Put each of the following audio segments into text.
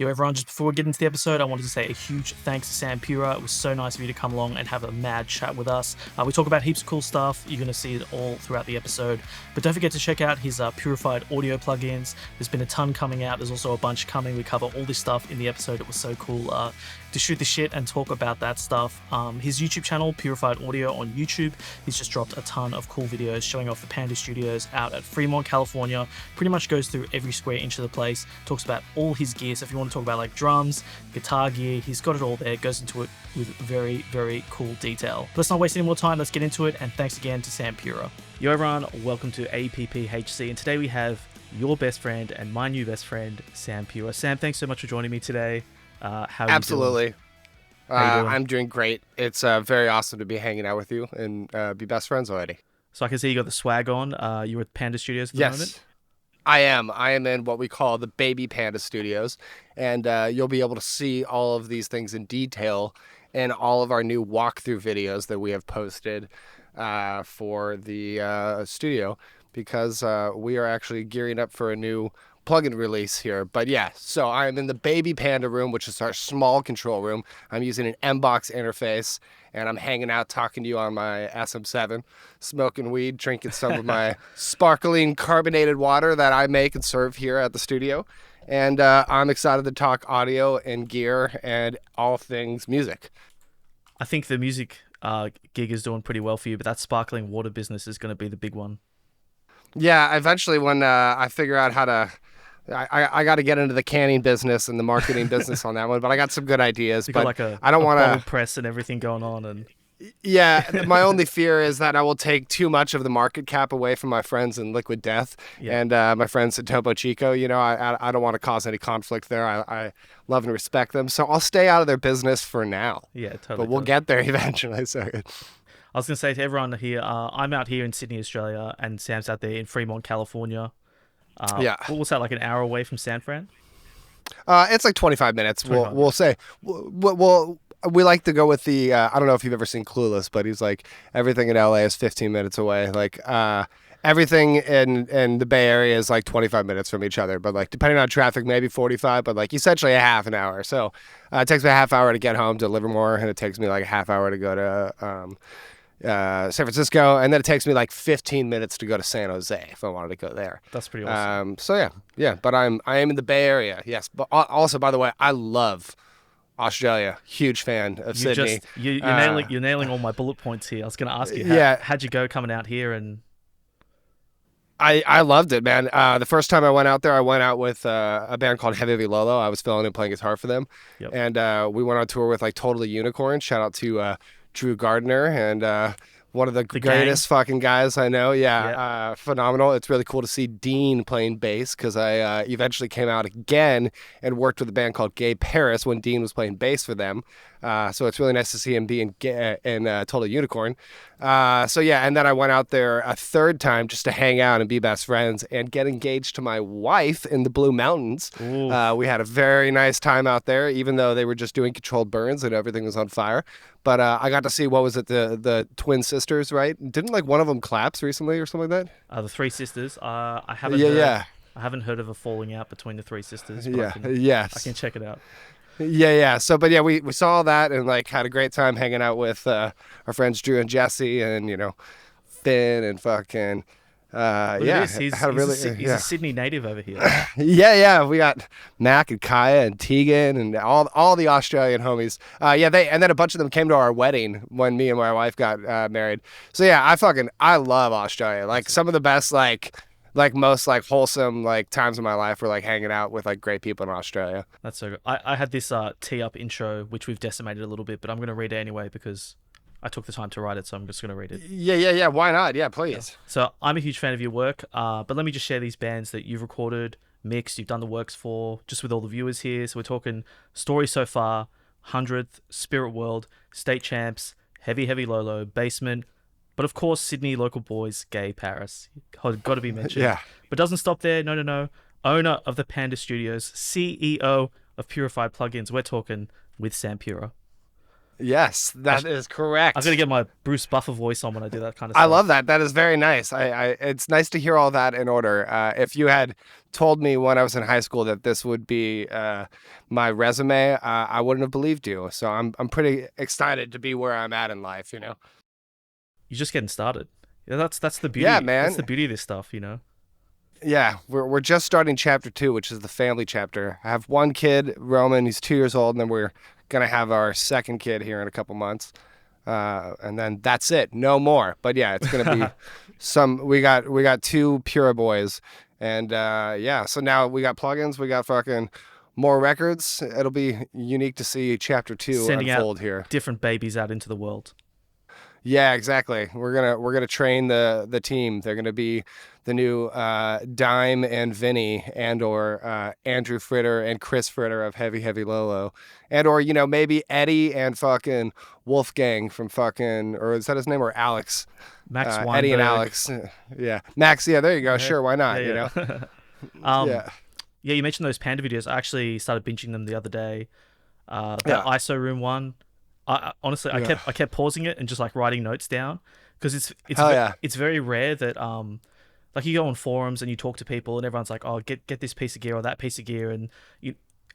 Yo, everyone, just before we get into the episode, I wanted to say a huge thanks to Sam Pura. It was so nice of you to come along and have a mad chat with us. We talk about heaps of cool stuff. You're going to see it all throughout the episode. But don't forget to check out his Purified audio plugins. There's been a ton coming out. There's also a bunch coming. We cover all this stuff in the episode. It was so cool to shoot the shit and talk about that stuff. His YouTube channel, Purified Audio on YouTube, he's just dropped a ton of cool videos showing off the Panda Studios out at Fremont, California. Pretty much goes through every square inch of the place. Talks about all his gear. So if you want to talk about like drums, guitar gear, he's got it all there. Goes into it with very, very cool detail. But let's not waste any more time. Let's get into it. And thanks again to Sam Pura. Yo everyone, welcome to APPHC. And today we have your best friend and my new best friend, Sam Pura. Sam, thanks so much for joining me today. How are Absolutely. you doing? I'm doing great. It's very awesome to be hanging out with you and be best friends already. So I can see you got the swag on. You're at Panda Studios at the moment? Yes, I am. I am in what we call the Baby Panda Studios, and you'll be able to see all of these things in detail in all of our new walkthrough videos that we have posted for the studio, because we are actually gearing up for a new plugin release here. But yeah, so I'm in the Baby Panda room, which is our small control room. I'm using an MBox interface, and I'm hanging out talking to you on my SM7, smoking weed, drinking some of my sparkling carbonated water that I make and serve here at the studio. And I'm excited to talk audio and gear and all things music. I think the music gig is doing pretty well for you, but that sparkling water business is going to be the big one. Yeah, eventually when I figure out how to... I got to get into the canning business and the marketing business on that one, but I got some good ideas. You but got like a I don't want bottle to press and everything going on, and yeah. My only fear is that I will take too much of the market cap away from my friends in Liquid Death and my friends at Topo Chico. You know, I don't want to cause any conflict there. I love and respect them, so I'll stay out of their business for now. Yeah, totally. But we'll get there eventually. So I was going to say to everyone here, I'm out here in Sydney, Australia, and Sam's out there in Fremont, California. yeah, What was that, like an hour away from San Fran? it's like 25 minutes. We'll say. We like to go with the. I don't know if you've ever seen Clueless, but he's like everything in LA is 15 minutes away. Like everything in the Bay Area is like 25 minutes from each other. But like depending on traffic, maybe 45. But like essentially a half an hour. So it takes me a half hour to get home to Livermore, and it takes me like a half hour to go to San Francisco, and then it takes me like 15 minutes to go to San Jose if I wanted to go there. That's pretty awesome. So yeah. But I am in the Bay Area. Yes, but also by the way, I love Australia. Huge fan of Sydney. You're nailing all my bullet points here. I was going to ask you, how'd you go coming out here? And I loved it, man. The first time I went out there, I went out with a band called Heavy Lolo. I was filling and playing guitar for them, and we went on tour with like Totally Unicorn. Shout out to Drew Gardner and one of the greatest fucking guys I know. Phenomenal. It's really cool to see Dean playing bass, because I eventually came out again and worked with a band called Gay Paris when Dean was playing bass for them. So it's really nice to see him be in Total Unicorn. And then I went out there a third time just to hang out and be best friends and get engaged to my wife in the Blue Mountains. We had a very nice time out there, even though they were just doing controlled burns and everything was on fire. But I got to see, what was it, the twin sisters, right? Didn't like one of them collapse recently or something like that? The three sisters. I haven't heard of a falling out between the three sisters. But I can check it out. Yeah. So, but yeah, we saw that and like had a great time hanging out with our friends Drew and Jesse and, you know, Finn and fucking He's a Sydney native over here. Yeah. We got Mac and Kaya and Tegan and all the Australian homies. And then a bunch of them came to our wedding when me and my wife got married. So yeah, I love Australia. Like some of the best like most like wholesome like times of my life were like hanging out with like great people in Australia. That's so good. I had this tee up intro which we've decimated a little bit, but I'm going to read it anyway because I took the time to write it, so I'm just going to read it. Yeah. Why not? Yeah, please. So I'm a huge fan of your work, but let me just share these bands that you've recorded, mixed, you've done the works for, just with all the viewers here. So we're talking Story So Far, Hundredth, SpiritWorld, State Champs, Heavy Lolo, Basement, but of course Sydney local boys, Gay Paris. Got to be mentioned. Yeah. But doesn't stop there. No. Owner of the Panda Studios, CEO of Purified Plugins. We're talking with Sam Pura. Yes, that is correct. I'm gonna get my Bruce Buffer voice on when I do that kind of I stuff. love that. That is very nice. It's nice to hear all that in order. If you had told me when I was in high school that this would be my resume, I wouldn't have believed you. So I'm pretty excited to be where I'm at in life. You know, You're just getting started. Yeah, that's the beauty. Yeah, man. That's the beauty of this stuff, you know. Yeah, we're just starting chapter 2, which is the family chapter. I have one kid, Roman. He's 2 years old, and then we're gonna have our second kid here in a couple months, and then that's it. No more. But yeah, it's gonna be some. We got 2 Pura boys, and yeah. So now we got plugins. We got fucking more records. It'll be unique to see chapter 2 Sending unfold out here. different babies out into the world. Yeah, exactly. We're gonna train the team. They're gonna be the new Dime and Vinny, and or Andrew Fritter and Chris Fritter of Heavy Lolo, and or maybe Eddie and fucking Wolfgang from fucking, or is that his name, or Alex? Max Weinberg. Eddie and Alex. Yeah, Max. Yeah, there you go. Yeah. Sure, why not? Yeah. Yeah. Yeah, you mentioned those Panda videos. I actually started binging them the other day. That ISO room one. Honestly, I kept pausing it and just like writing notes down, because it's very rare that like you go on forums and you talk to people and everyone's like, oh, get this piece of gear or that piece of gear, and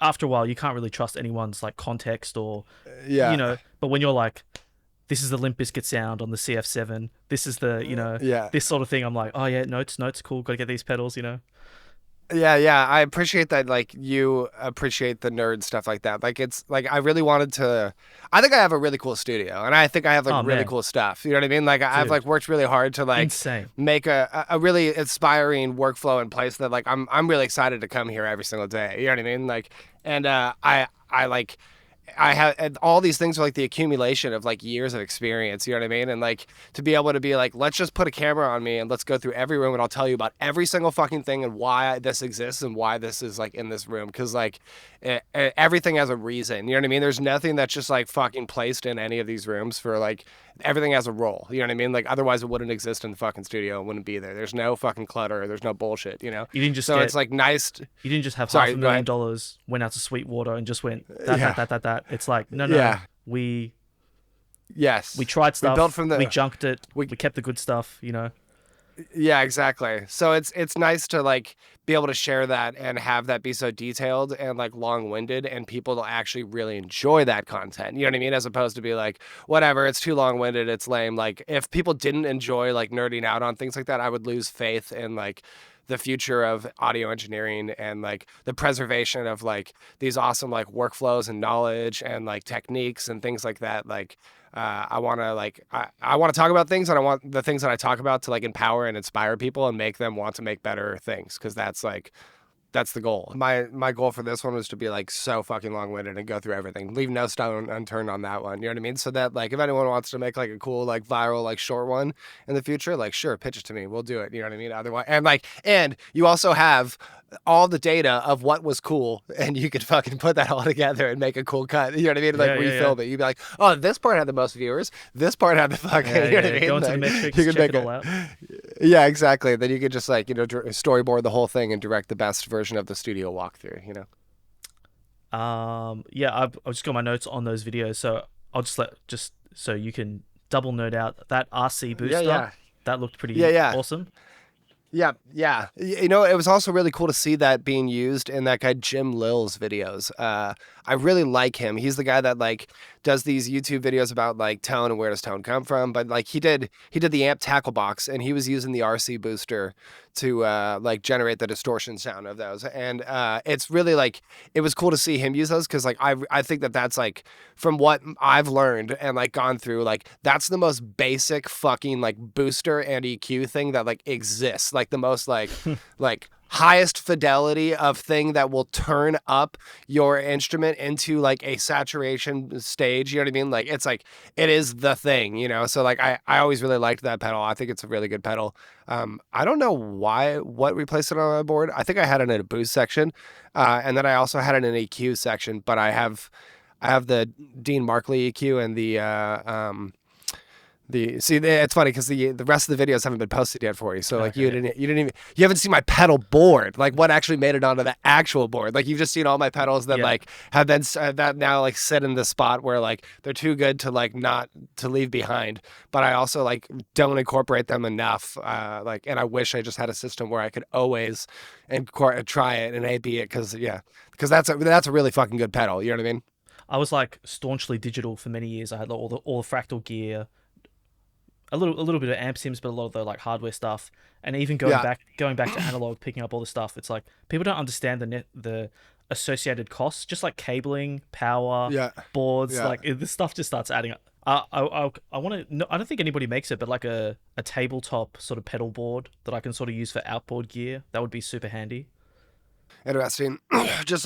after a while you can't really trust anyone's like context or but when you're like, this is the Limp Bizkit sound on the CF7, this is the this sort of thing, I'm like, oh yeah, notes, cool, gotta get these pedals. Yeah, I appreciate that. Like, you appreciate the nerd stuff like that. Like, it's like I really wanted to. I think I have a really cool studio, and I think I have like really cool stuff. You know what I mean? Like, I've like worked really hard to like make a really inspiring workflow in place that like I'm really excited to come here every single day. You know what I mean? Like, and I like. I have, and all these things are like the accumulation of like years of experience, you know what I mean? And like to be able to be like, let's just put a camera on me and let's go through every room and I'll tell you about every single fucking thing and why this exists and why this is like in this room. Cause like everything has a reason, you know what I mean? There's nothing that's just like fucking placed in any of these rooms for like, everything has a role, you know what I mean? Like otherwise it wouldn't exist in the fucking studio. It wouldn't be there. There's no fucking clutter. There's no bullshit, you know? You didn't just it's like nice. You didn't just have $500,000, went out to Sweetwater and just went that. It's like, no. We tried stuff. We built from we junked it. We kept the good stuff, you know? Yeah, exactly. So it's nice to like be able to share that and have that be so detailed and like long-winded, and people to actually really enjoy that content. You know what I mean? As opposed to be like, whatever, it's too long-winded, it's lame. Like if people didn't enjoy like nerding out on things like that, I would lose faith in like the future of audio engineering and like the preservation of like these awesome like workflows and knowledge and like techniques and things like that. Like I want to talk about things, and I want the things that I talk about to like empower and inspire people and make them want to make better things, because that's the goal. My goal for this one was to be like so fucking long-winded and go through everything, leave no stone unturned on that one. You know what I mean? So that like if anyone wants to make like a cool like viral like short one in the future, like sure, pitch it to me, we'll do it. You know what I mean? Otherwise, and you also have all the data of what was cool, and you could fucking put that all together and make a cool cut. You know what I mean? Like refilm it. You'd be like, oh, this part had the most viewers. This part had the fucking. You know what I mean? Go into the metrics, you check it all out. Yeah, exactly. Then you could just like storyboard the whole thing and direct the best version of the studio walkthrough. You know. I've just got my notes on those videos, so I'll just so you can double note out that RC booster. Yeah. That looked pretty awesome. Yeah. You know, it was also really cool to see that being used in that guy Jim Lil's videos. I really like him. He's the guy that like does these YouTube videos about like tone and where does tone come from. But like he did the amp tackle box, and he was using the RC booster to like generate the distortion sound of those. And it's really like, it was cool to see him use those, because like I think that's like, from what I've learned and like gone through, like that's the most basic fucking like booster and EQ thing that like exists. Like the most like like highest fidelity of thing that will turn up your instrument into like a saturation stage. You know what I mean? Like it's like, it is the thing, you know? So like I always really liked that pedal. I think it's a really good pedal. I don't know what replaced it on my board. I think I had it in a boost section. And then I also had it in an EQ section, but I have the Dean Markley EQ and It's funny because the rest of the videos haven't been posted yet for you. So like Okay. you haven't seen my pedal board, like what actually made it onto the actual board. Like you've just seen all my pedals that Yeah. like have been that now like sit in the spot where like they're too good to like not to leave behind. But I also like don't incorporate them enough. And I wish I just had a system where I could always try it and A/B it because that's a really fucking good pedal. You know what I mean? I was like staunchly digital for many years. I had all the fractal gear, a little bit of amp sims, but a lot of the like hardware stuff, and even Yeah. going back to analog, picking up all the stuff. It's like people don't understand the associated costs, just like cabling, power, Yeah. boards. Yeah. Like this stuff just starts adding up. I want to. No, I don't think anybody makes it, but like a tabletop sort of pedal board that I can sort of use for outboard gear. That would be super handy. Interesting. Just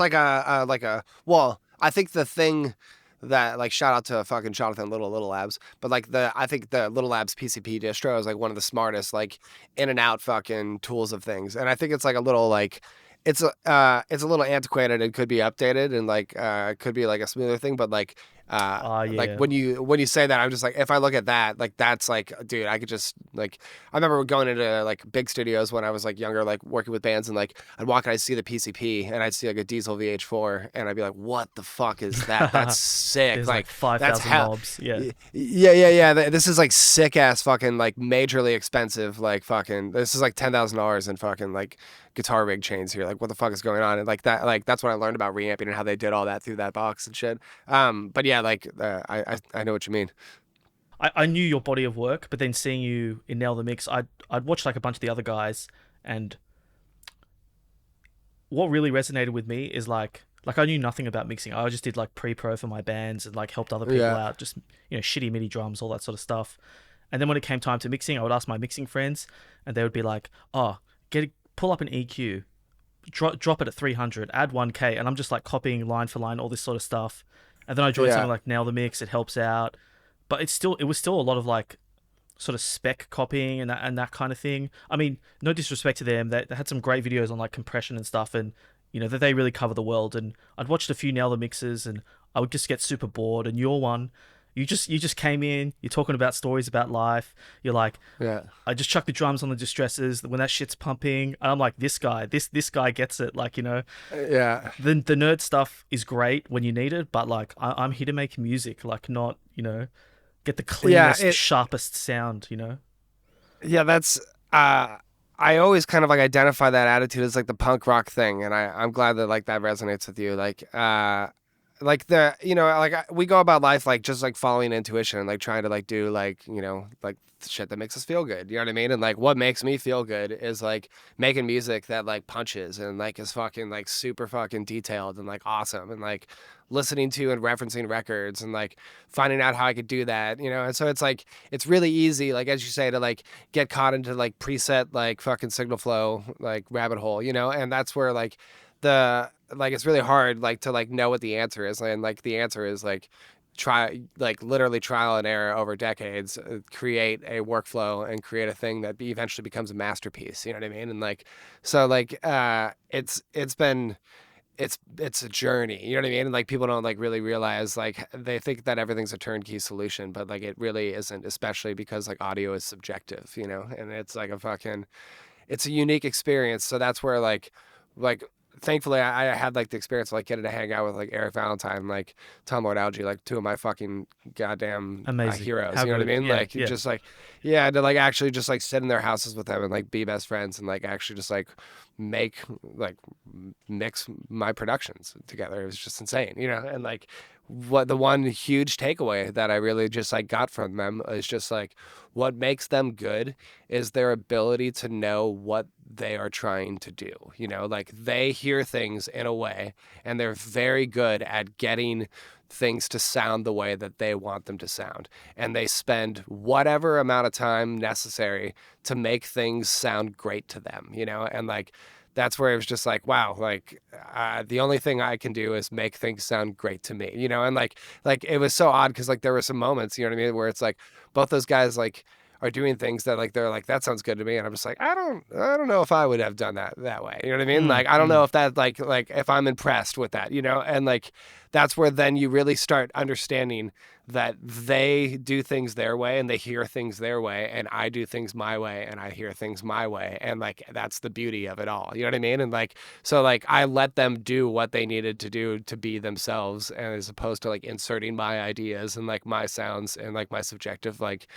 well, I think the thing that like shout out to fucking Jonathan Little Labs, but like I think the Little Labs PCP distro is like one of the smartest like in and out fucking tools of things, and I think it's like a little like it's a little antiquated and could be updated and like could be like a smoother thing, but like Yeah. when you say that, I'm just like, if I look at that, like that's like, dude, I could just like, I remember going into like big studios when I was like younger, like working with bands, and like I'd walk and I'd see the PCP and I'd see like a diesel VH4 and I'd be like, what the fuck is that? That's sick. There's like That's 5,000 hell. knobs. Yeah. Yeah. This is like sick ass fucking like majorly expensive. Like fucking, this is like $10,000 in fucking like guitar rig chains here. Like what the fuck is going on? And like that, like that's what I learned about reamping and how they did all that through that box and shit. But yeah, I know what you mean. I knew your body of work, but then seeing you in Nail the Mix, I'd watched like a bunch of the other guys, and what really resonated with me is like I knew nothing about mixing. I just did like pre-pro for my bands and like helped other people Yeah. out, just shitty MIDI drums, all that sort of stuff. And then when it came time to mixing, I would ask my mixing friends, and they would be like, "Oh, pull up an EQ, drop it at 300, add 1K," and I'm just like copying line for line all this sort of stuff. And then I joined Yeah. something like Nail the Mix. It helps out, but it was still a lot of like sort of spec copying and that kind of thing. I mean, no disrespect to them, they had some great videos on like compression and stuff, and that they really cover the world. And I'd watched a few Nail the Mixes, and I would just get super bored. And your one, you just came in, you're talking about stories about life. You're like, Yeah. I just chuck the drums on the distresses when that shit's pumping. And I'm like, this guy gets it. Like, Yeah. the nerd stuff is great when you need it, but like I'm here to make music, like not get the Yeah. cleanest, sharpest sound. Yeah. That's, I always kind of like identify that attitude as like the punk rock thing. And I'm glad that like that resonates with you. Like we go about life like just like following intuition and like trying to like do like like shit that makes us feel good, you know what I mean? And like what makes me feel good is like making music that like punches and like is fucking like super fucking detailed and like awesome, and like listening to and referencing records and like finding out how I could do that, and so it's like it's really easy, like as you say, to like get caught into like preset like fucking signal flow like rabbit hole, and that's where like the like it's really hard like to like know what the answer is, and like the answer is like try like literally trial and error over decades, create a workflow and create a thing that eventually becomes a masterpiece, you know what I mean? And like so like it's been it's a journey, you know what I mean? And like people don't like really realize, like they think that everything's a turnkey solution, but like it really isn't, especially because like audio is subjective, and it's like it's a unique experience. So that's where like thankfully I had like the experience of like getting to hang out with like Eric Valentine, like Tom Lord Alge, like two of my fucking goddamn Amazing. heroes. How You know what I good. mean? Yeah, Like yeah. just like yeah, to like actually just like sit in their houses with them and like be best friends and like actually just like make like mix my productions together. It was just insane, and like what the one huge takeaway that I really just like got from them is just like what makes them good is their ability to know what they are trying to do. Like they hear things in a way and they're very good at getting things to sound the way that they want them to sound. And they spend whatever amount of time necessary to make things sound great to them, and like that's where it was just like, wow, like the only thing I can do is make things sound great to me, and like it was so odd because like there were some moments, you know what I mean, where it's like both those guys like are doing things that like they're like, that sounds good to me, and I'm just like, I don't know if I would have done that way. You know what I mean? Like I don't know if that like if I'm impressed with that, you know? And like that's where then you really start understanding that they do things their way and they hear things their way, and I do things my way and I hear things my way, and like that's the beauty of it all. You know what I mean? And like so like I let them do what they needed to do to be themselves, and as opposed to like inserting my ideas and like my sounds and like my subjective like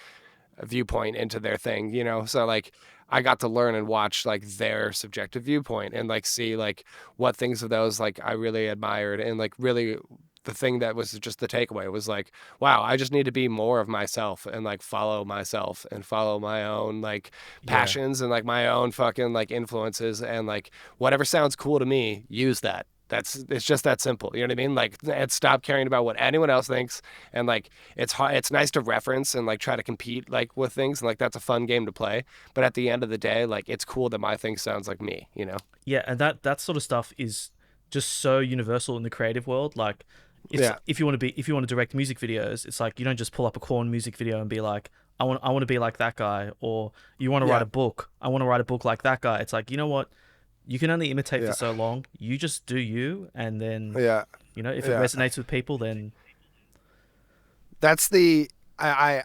viewpoint into their thing, you know? So like I got to learn and watch like their subjective viewpoint and like see like what things of those like I really admired, and like really the thing that was just the takeaway was like, wow, I just need to be more of myself and like follow myself and follow my own like passions and like my own fucking like influences, and like whatever sounds cool to me, use that. It's just that simple. You know what I mean? Like, and stop caring about what anyone else thinks. And like, it's hard, it's nice to reference and like try to compete like with things. And like, that's a fun game to play. But at the end of the day, like, it's cool that my thing sounds like me, you know? Yeah. And that sort of stuff is just so universal in the creative world. Like, if you want to direct music videos, it's like, you don't just pull up a Korn music video and be like, I want to be like that guy. Or you want to write a book. I want to write a book like that guy. It's like, you know what? You can only imitate for so long. You just do you, and then you know, if it resonates with people, then that's the I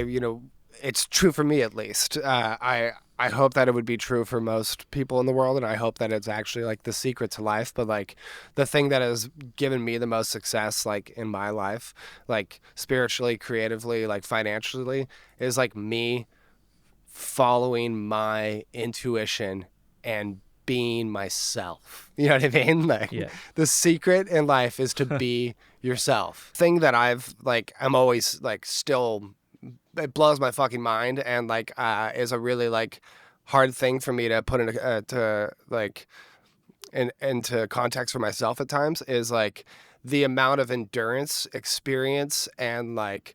you know, it's true for me at least. I hope that it would be true for most people in the world, and I hope that it's actually like the secret to life. But like the thing that has given me the most success like in my life, like spiritually, creatively, like financially, is like me following my intuition and being myself. You know what I mean? Like the secret in life is to be yourself. Thing that I've like, I'm always like still, it blows my fucking mind, and like is a really like hard thing for me to put into into context for myself at times, is like the amount of endurance, experience, and like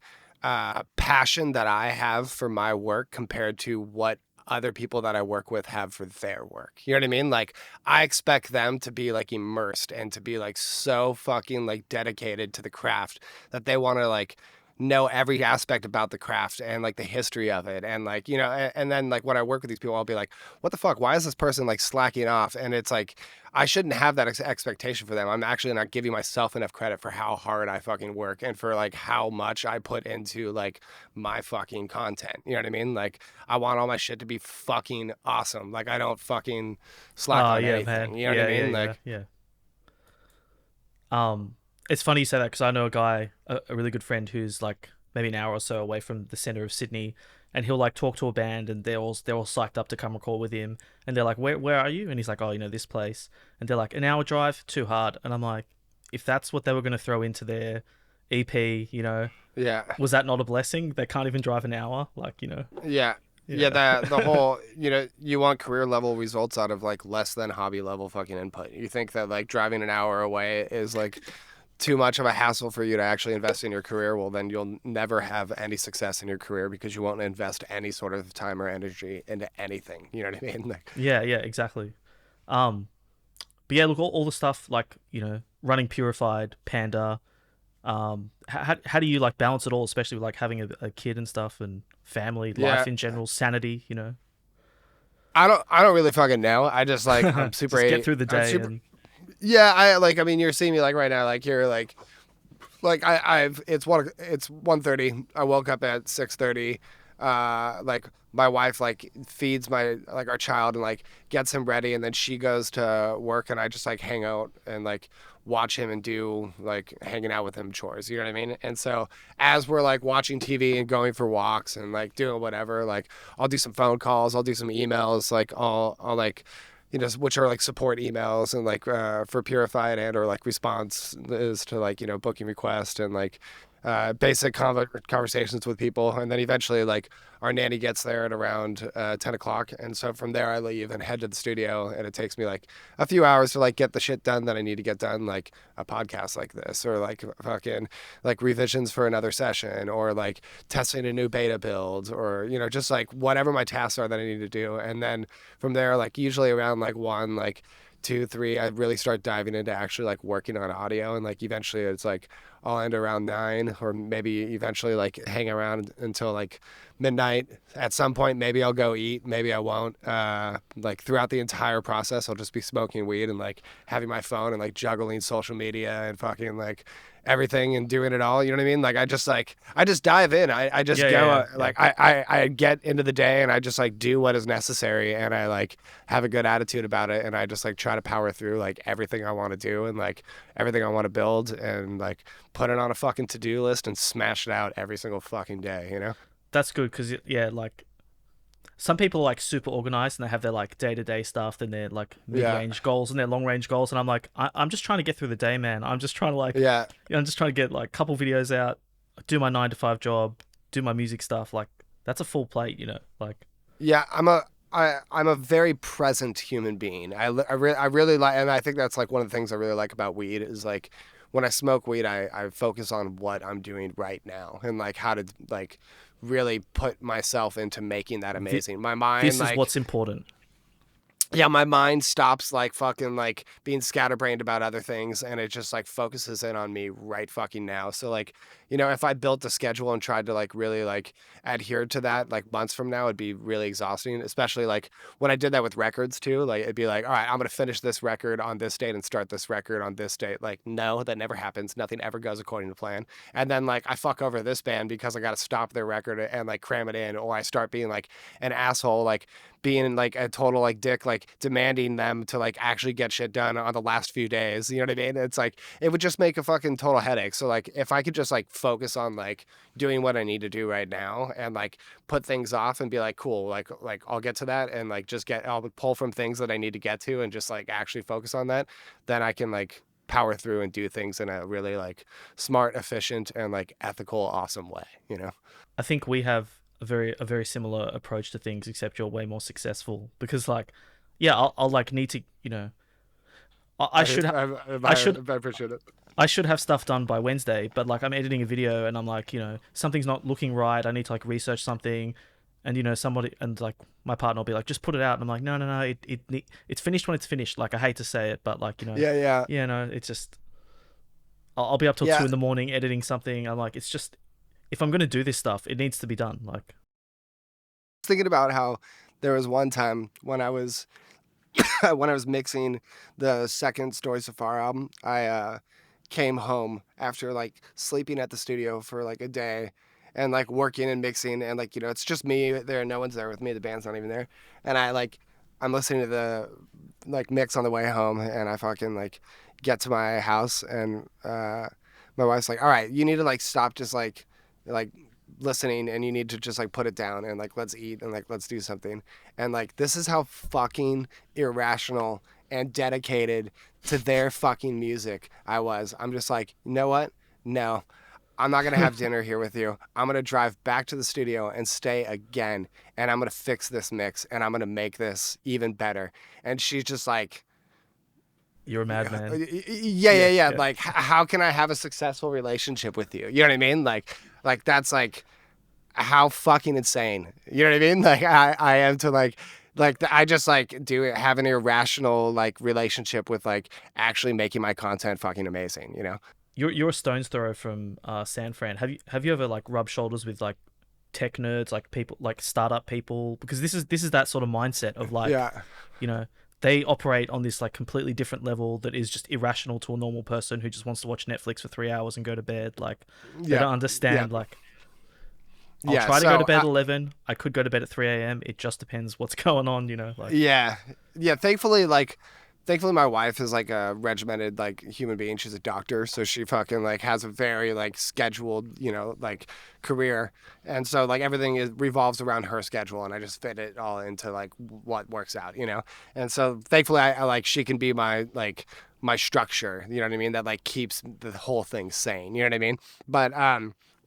passion that I have for my work compared to what other people that I work with have for their work. You know what I mean? Like I expect them to be like immersed and to be like so fucking like dedicated to the craft that they want to like know every aspect about the craft and like the history of it. And like, you know, and then like when I work with these people, I'll be like, what the fuck? Why is this person like slacking off? And it's like, I shouldn't have that expectation for them. I'm actually not giving myself enough credit for how hard I fucking work and for like how much I put into like my fucking content. You know what I mean? Like I want all my shit to be fucking awesome. Like I don't fucking slack on anything. Man. You know what I mean? It's funny you say that, because I know a guy, a really good friend, who's like maybe an hour or so away from the center of Sydney, and he'll like talk to a band, and they're all psyched up to come record with him, and they're like, where are you? And he's like, oh, you know, this place, and they're like, an hour drive, too hard. And I'm like, if that's what they were going to throw into their EP, you know, was that not a blessing? They can't even drive an hour, like, you know. The whole, you know, you want career level results out of like less than hobby level fucking input. You think that like driving an hour away is like too much of a hassle for you to actually invest in your career, well then you'll never have any success in your career, because you won't invest any sort of time or energy into anything. You know what I mean? Like, exactly. But yeah, look, all the stuff like, you know, running Purified, Panda, how do you like balance it all, especially with like having a kid and stuff, and family life in general, sanity, you know? I don't really fucking know. I just like, I'm super just get through the day. I mean, you're seeing me like right now, like here, like it's 1:30. I woke up at 6:30. Like my wife like feeds our child and like gets him ready, and then she goes to work, and I just like hang out and like watch him and do like hanging out with him chores. You know what I mean? And so as we're like watching TV and going for walks and like doing whatever, like I'll do some phone calls, I'll do some emails, like I'll like, you know, which are like support emails and like for Purified, and or like responses to like, you know, booking requests and like basic conversations with people. And then eventually like our nanny gets there at around 10 o'clock. And so from there I leave and head to the studio, and it takes me like a few hours to like get the shit done that I need to get done, like a podcast like this, or like fucking like revisions for another session, or like testing a new beta build, or, you know, just like whatever my tasks are that I need to do. And then from there, like usually around like 1, like 2, 3, I really start diving into actually like working on audio, and like eventually it's like, I'll end around 9, or maybe eventually like hang around until like midnight. At some point, maybe I'll go eat, maybe I won't. Like throughout the entire process, I'll just be smoking weed and like having my phone and like juggling social media and fucking like everything and doing it all. You know what I mean? Like I just dive in. I just go like I get into the day and I just like do what is necessary, and I like have a good attitude about it, and I just like try to power through like everything I want to do and like everything I want to build, and like put it on a fucking to-do list and smash it out every single fucking day, you know? That's good, because like some people are like super organized and they have their like day-to-day stuff, then their like mid-range goals and their long-range goals, and I'm like, I'm just trying to get through the day, man. I'm just trying to like I'm just trying to get like a couple videos out, do my 9 to 5 job, do my music stuff. Like that's a full plate, you know? Like I'm a very present human being. I really like, and I think that's like one of the things I really like about weed is like when I smoke weed, I focus on what I'm doing right now and like how to like really put myself into making that amazing. My mind, this is what's important. Yeah, my mind stops like fucking like being scatterbrained about other things, and it just like focuses in on me right fucking now. So like, you know, if I built a schedule and tried to like really like adhere to that like months from now, it'd be really exhausting, especially like when I did that with records too. Like it'd be like, all right, I'm going to finish this record on this date and start this record on this date. Like, no, that never happens. Nothing ever goes according to plan. And then like I fuck over this band because I got to stop their record and like cram it in, or I start being like an asshole, like being like a total like dick, like demanding them to like actually get shit done on the last few days. You know what I mean? It's like, it would just make a fucking total headache. So like, if I could just like focus on like doing what I need to do right now and like put things off and be like, cool, like I'll get to that, and like I'll pull from things that I need to get to and just like actually focus on that, then I can like power through and do things in a really like smart, efficient, and like ethical, awesome way, you know? I think we have a very similar approach to things, except you're way more successful, because like I'll like need to, you know, I should appreciate it. I should have stuff done by Wednesday, but like I'm editing a video and I'm like, you know, something's not looking right, I need to like research something, and you know, somebody, and like my partner will be like, just put it out, and I'm like, no, it's finished when it's finished. Like I hate to say it, but like, you know, no, it's just I'll be up till 2 a.m. editing something. I'm like, it's just, if I'm gonna do this stuff, it needs to be done. Like, thinking about how there was one time when I was when I was mixing the second Story So Far album, I came home after like sleeping at the studio for like a day and like working and mixing, and like, you know, it's just me there, no one's there with me, the band's not even there, and I'm listening to the like mix on the way home, and I fucking like get to my house, and my wife's like, all right, you need to like stop just like listening, and you need to just like put it down, and like let's eat, and like let's do something. And like, this is how fucking irrational and dedicated to their fucking music I was. I'm just like, you know what? No, I'm not gonna have dinner here with you. I'm gonna drive back to the studio and stay again, and I'm gonna fix this mix, and I'm gonna make this even better. And she's just like, you're a madman. Yeah. Like, how can I have a successful relationship with you? You know what I mean? Like that's like how fucking insane. You know what I mean? Like I am to like I just like have an irrational like relationship with like actually making my content fucking amazing, you know? You're a stone's throw from San Fran. Have you ever like rubbed shoulders with like tech nerds, like people, like startup people? Because this is that sort of mindset of like, you know, they operate on this like completely different level that is just irrational to a normal person who just wants to watch Netflix for 3 hours and go to bed. Like, they don't understand. Like, I'll try to go to bed at 11. I could go to bed at 3 a.m. It just depends what's going on, you know? Like, Thankfully my wife is like a regimented like human being. She's a doctor, so she fucking like has a very like scheduled, you know, like career, and so like everything revolves around her schedule, and I just fit it all into like what works out, you know. And so thankfully I like, she can be my like my structure, you know what I mean, that like keeps the whole thing sane, you know what I mean. But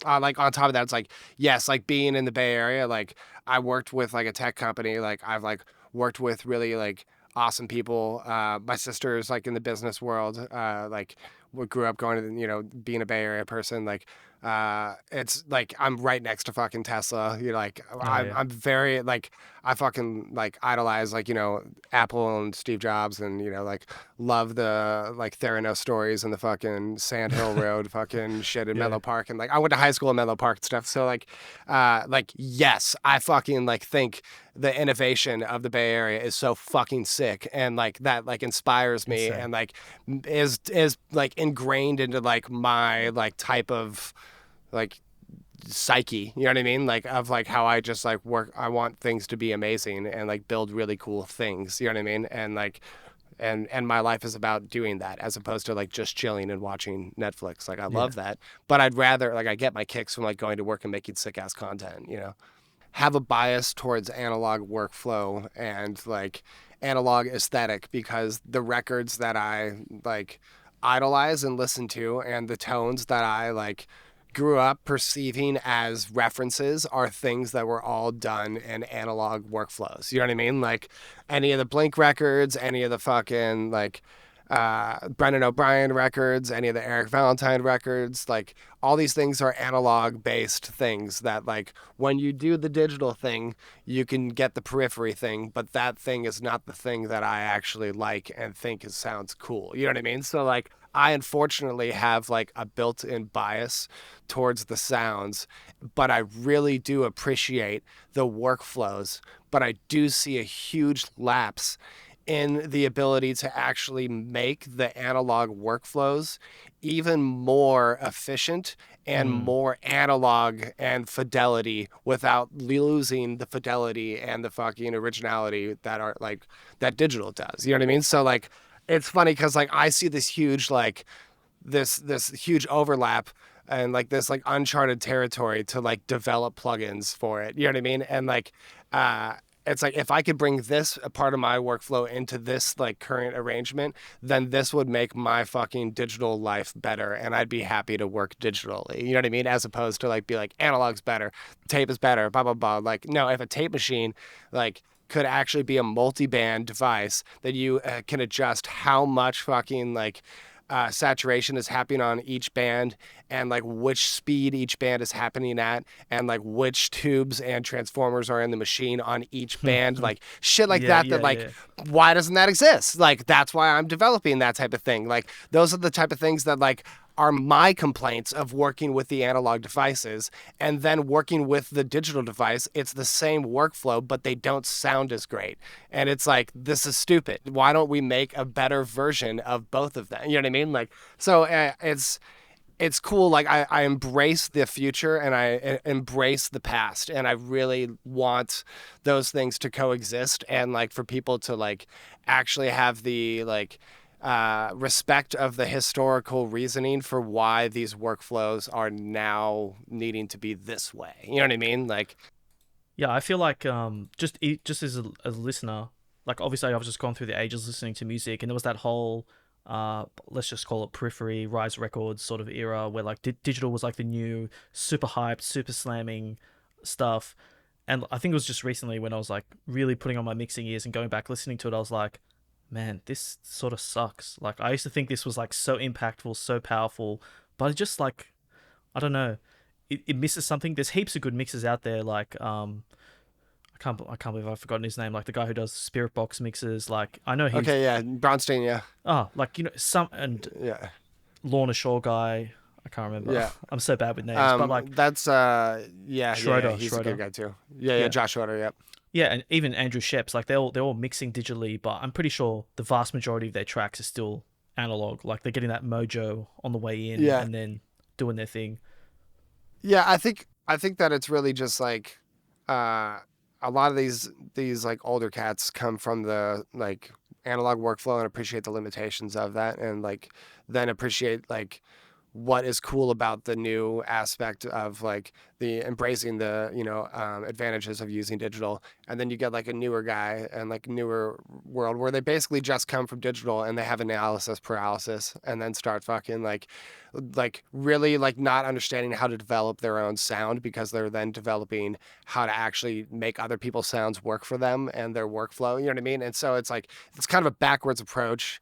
like on top of that, it's like, yes, like being in the Bay Area, like I worked with like a tech company, like I've like worked with really like awesome people. My sister is like in the business world. Like grew up going to, being a Bay Area person, like, it's like I'm right next to fucking Tesla. You're like, I'm very like, I fucking like idolize like, Apple and Steve Jobs, and like love the like Theranos stories and the fucking Sand Hill Road fucking shit in Menlo Park, and like I went to high school in Menlo Park and stuff. So like yes, I fucking like think the innovation of the Bay Area is so fucking sick, and like that like inspires me. Insane. And like is like ingrained into like my like type of like psyche, you know what I mean, like of like how I just like work. I want things to be amazing and like build really cool things, you know what I mean, and like and my life is about doing that as opposed to like just chilling and watching Netflix. Like I love that, but I'd rather like I get my kicks from like going to work and making sick ass content, have a bias towards analog workflow and like analog aesthetic, because the records that I like idolize and listen to and the tones that I like grew up perceiving as references are things that were all done in analog workflows. You know what I mean? Like any of the Blink records, any of the fucking like Brendan O'Brien records, any of the Eric Valentine records, like all these things are analog based things that like when you do the digital thing, you can get the periphery thing, but that thing is not the thing that I actually like and think sounds cool. You know what I mean? So like I unfortunately have like a built-in bias towards the sounds, but I really do appreciate the workflows, but I do see a huge lapse in the ability to actually make the analog workflows even more efficient and more analog and fidelity without losing the fidelity and the fucking originality that are like that digital does. You know what I mean? So like it's funny because like I see this huge like this huge overlap and like this like uncharted territory to like develop plugins for it. You know what I mean? And like it's like if I could bring this a part of my workflow into this like current arrangement, then this would make my fucking digital life better, and I'd be happy to work digitally. You know what I mean? As opposed to like be like analog's better, tape is better, blah blah blah. Like no, if a tape machine like could actually be a multi-band device that you can adjust how much fucking like saturation is happening on each band, and like which speed each band is happening at, and like which tubes and transformers are in the machine on each band, like shit like that. Why doesn't that exist? Like that's why I'm developing that type of thing. Like those are the type of things that like are my complaints of working with the analog devices, and then working with the digital device. It's the same workflow, but they don't sound as great. And it's like, this is stupid. Why don't we make a better version of both of them? You know what I mean? Like, so it's cool. Like I embrace the future and I embrace the past, and I really want those things to coexist, and like for people to like actually have the like respect of the historical reasoning for why these workflows are now needing to be this way. You know what I mean? Like, yeah, I feel like just as a listener, like obviously I've just gone through the ages listening to music, and there was that whole let's just call it periphery, Rise Records sort of era where like digital was like the new super hyped, super slamming stuff. And I think it was just recently when I was like really putting on my mixing ears and going back listening to it, I was like, man, this sort of sucks. Like I used to think this was like so impactful, so powerful, but it just like, I don't know, it misses something. There's heaps of good mixes out there. Like I can't believe I've forgotten his name. Like the guy who does SpiritBox mixes. Like I know he's okay, yeah, Bronstein, yeah. Oh, like some and yeah, Lorna Shore guy. I can't remember. Yeah, I'm so bad with names. But like that's Schroeder, he's Schroeder. a good guy too. Yeah, Josh Schroeder, yeah. Yeah, and even Andrew Sheps, like they're all mixing digitally, but I'm pretty sure the vast majority of their tracks are still analog. Like they're getting that mojo on the way in, and then doing their thing. Yeah, I think that it's really just like a lot of these like older cats come from the like analog workflow and appreciate the limitations of that, and like then appreciate like what is cool about the new aspect of like the embracing the advantages of using digital. And then you get like a newer guy and like newer world where they basically just come from digital and they have analysis paralysis, and then start fucking like really like not understanding how to develop their own sound, because they're then developing how to actually make other people's sounds work for them and their workflow. You know what I mean? And so it's like it's kind of a backwards approach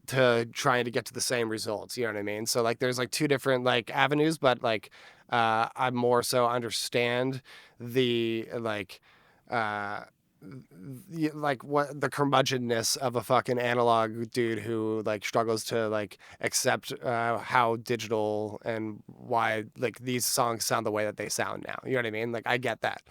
to trying to get to the same results. You know what I mean? So like there's like two different like avenues, but like I more so understand the like what the curmudgeonness of a fucking analog dude who like struggles to like accept how digital and why like these songs sound the way that they sound now. You know what I mean? Like I get that.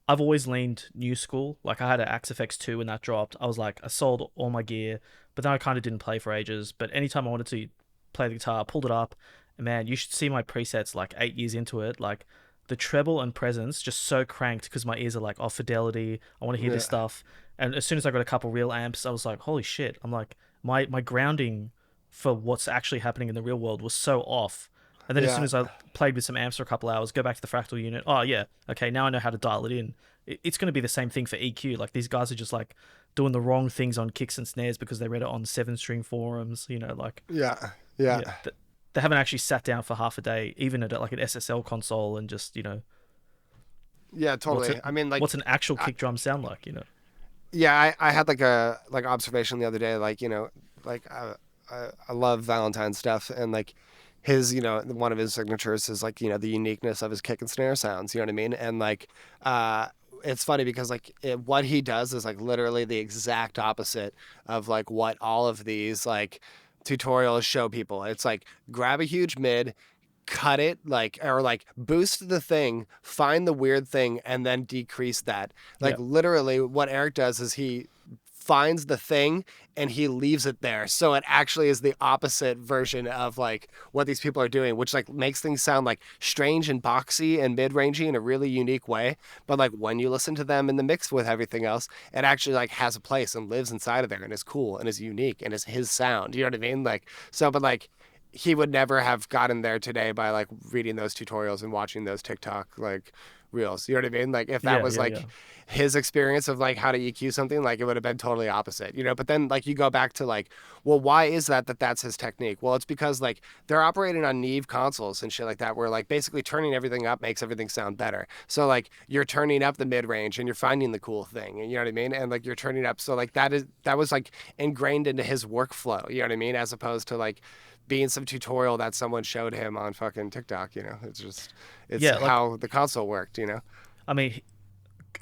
I've always leaned new school. Like I had an Axe FX2 when that dropped. I was like, I sold all my gear, but then I kind of didn't play for ages. But anytime I wanted to play the guitar, I pulled it up, and man, you should see my presets like 8 years into it. Like the treble and presence just so cranked because my ears are like, oh, fidelity. I want to hear this stuff. And as soon as I got a couple real amps, I was like, holy shit. I'm like, my grounding for what's actually happening in the real world was so off. And then as soon as I played with some amps for a couple hours, go back to the fractal unit. Oh yeah, okay, now I know how to dial it in. It's going to be the same thing for EQ. Like these guys are just like doing the wrong things on kicks and snares because they read it on 7-string forums. You know, like they haven't actually sat down for half a day, even at like an SSL console, and just Yeah, totally. I mean, like, what's an actual kick drum sound like? You know. Yeah, I had like a observation the other day. Like like I love Valentine's stuff, and like his, one of his signatures is like, the uniqueness of his kick and snare sounds, you know what I mean? And like, it's funny because like what he does is like literally the exact opposite of like what all of these like tutorials show people. It's like grab a huge mid, cut it like, or like boost the thing, find the weird thing, and then decrease that. Like literally what Eric does is he finds the thing and he leaves it there, so it actually is the opposite version of like what these people are doing, which like makes things sound like strange and boxy and mid-rangey in a really unique way. But like when you listen to them in the mix with everything else, it actually like has a place and lives inside of there and is cool and is unique and is his sound, you know what I mean? Like, so, but like he would never have gotten there today by like reading those tutorials and watching those TikTok like reels, you know what I mean? Like if that was his experience of like how to EQ something, like it would have been totally opposite, but then like you go back to like, well, why is that's his technique? Well, it's because like they're operating on Neve consoles and shit like that, where like basically turning everything up makes everything sound better. So like you're turning up the mid range and you're finding the cool thing, you know what I mean? And like you're turning up, so like that was like ingrained into his workflow, you know what I mean? As opposed to like being some tutorial that someone showed him on fucking TikTok, it's how the console worked, I mean,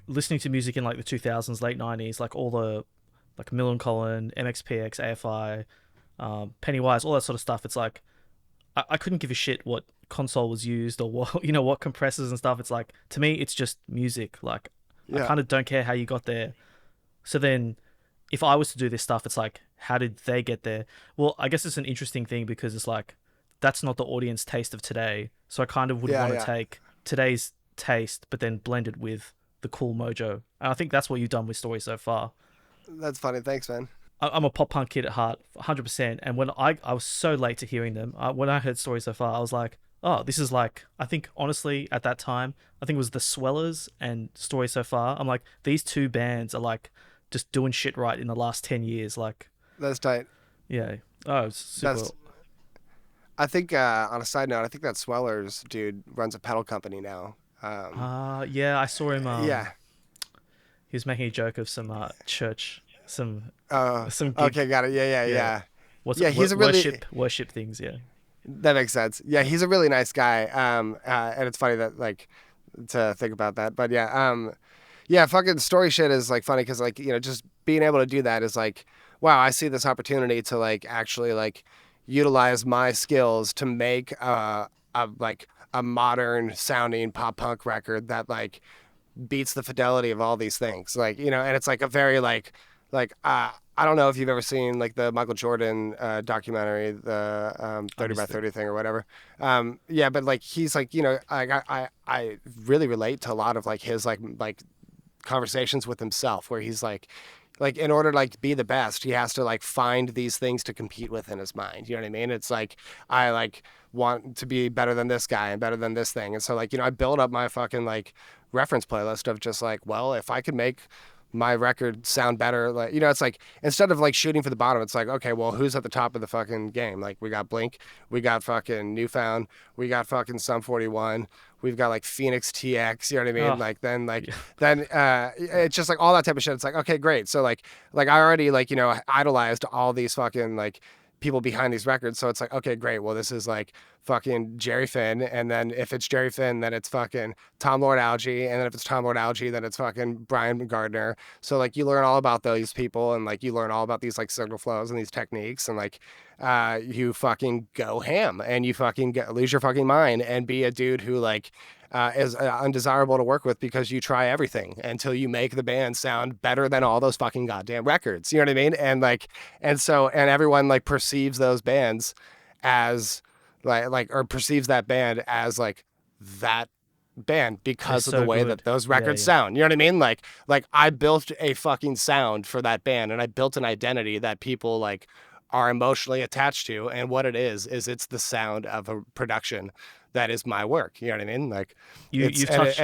listening to music in like the 2000s, late 90s, like all the like Millencolin, MXPX, AFI, Pennywise, all that sort of stuff. It's like I couldn't give a shit what console was used or what what compressors and stuff. It's like, to me, it's just music. Like I kind of don't care how you got there. So then, if I was to do this stuff, it's like, how did they get there? Well, I guess it's an interesting thing because it's like that's not the audience taste of today. So I kind of would want to take today's taste, but then blend it with the cool mojo. And I think that's what you've done with Story so far. That's funny. Thanks, man. I'm a pop punk kid at heart, 100%. And when I was so late to hearing them, when I heard Story so far, I was like, oh, this is like, I think honestly at that time, I think it was the Swellers and Story so far. I'm like, these two bands are like just doing shit right in the last 10 years. Like, that's tight. Yeah. Oh, it's super. I think on a side note, I think that Swellers dude runs a pedal company now. Yeah, I saw him. Yeah, he was making a joke of some church, some gig. Okay, got it. Yeah. He's a really worship things. Yeah, that makes sense. Yeah, he's a really nice guy. And it's funny that like to think about that, but yeah, fucking Story shit is like funny because like just being able to do that is like, wow, I see this opportunity to like actually like utilize my skills to make a modern sounding pop punk record that like beats the fidelity of all these things, like and it's like a very like I don't know if you've ever seen like the Michael Jordan documentary, the 30 by 30 thing or whatever. But like he's like I really relate to a lot of like his like conversations with himself, where he's like in order to like be the best, he has to like find these things to compete with in his mind. You know what I mean? It's like I like want to be better than this guy and better than this thing. And so like, I build up my fucking like reference playlist of just like, well, if I could make my record sound better, like, it's like instead of like shooting for the bottom, it's like, okay, well, who's at the top of the fucking game? Like we got Blink, we got fucking Newfound, we got fucking Sum 41, we've got like Phoenix TX, you know what I mean? Then it's just like all that type of shit. It's like, okay, great. So like I already like, idolized all these fucking like people behind these records. So it's like, okay, great. Well, this is like fucking Jerry Finn. And then if it's Jerry Finn, then it's fucking Tom Lord Alge. And then if it's Tom Lord Alge, then it's fucking Brian Gardner. So like you learn all about those people, and like you learn all about these like signal flows and these techniques, and like you fucking go ham, and you fucking lose your fucking mind and be a dude who like is undesirable to work with, because you try everything until you make the band sound better than all those fucking goddamn records. You know what I mean? And like, and everyone like perceives those bands as or perceives that band as like that band because of the way that those records sound. You know what I mean? Like I built a fucking sound for that band, and I built an identity that people like are emotionally attached to. And what it is it's the sound of a production that is my work. You know what I mean? Like you've touched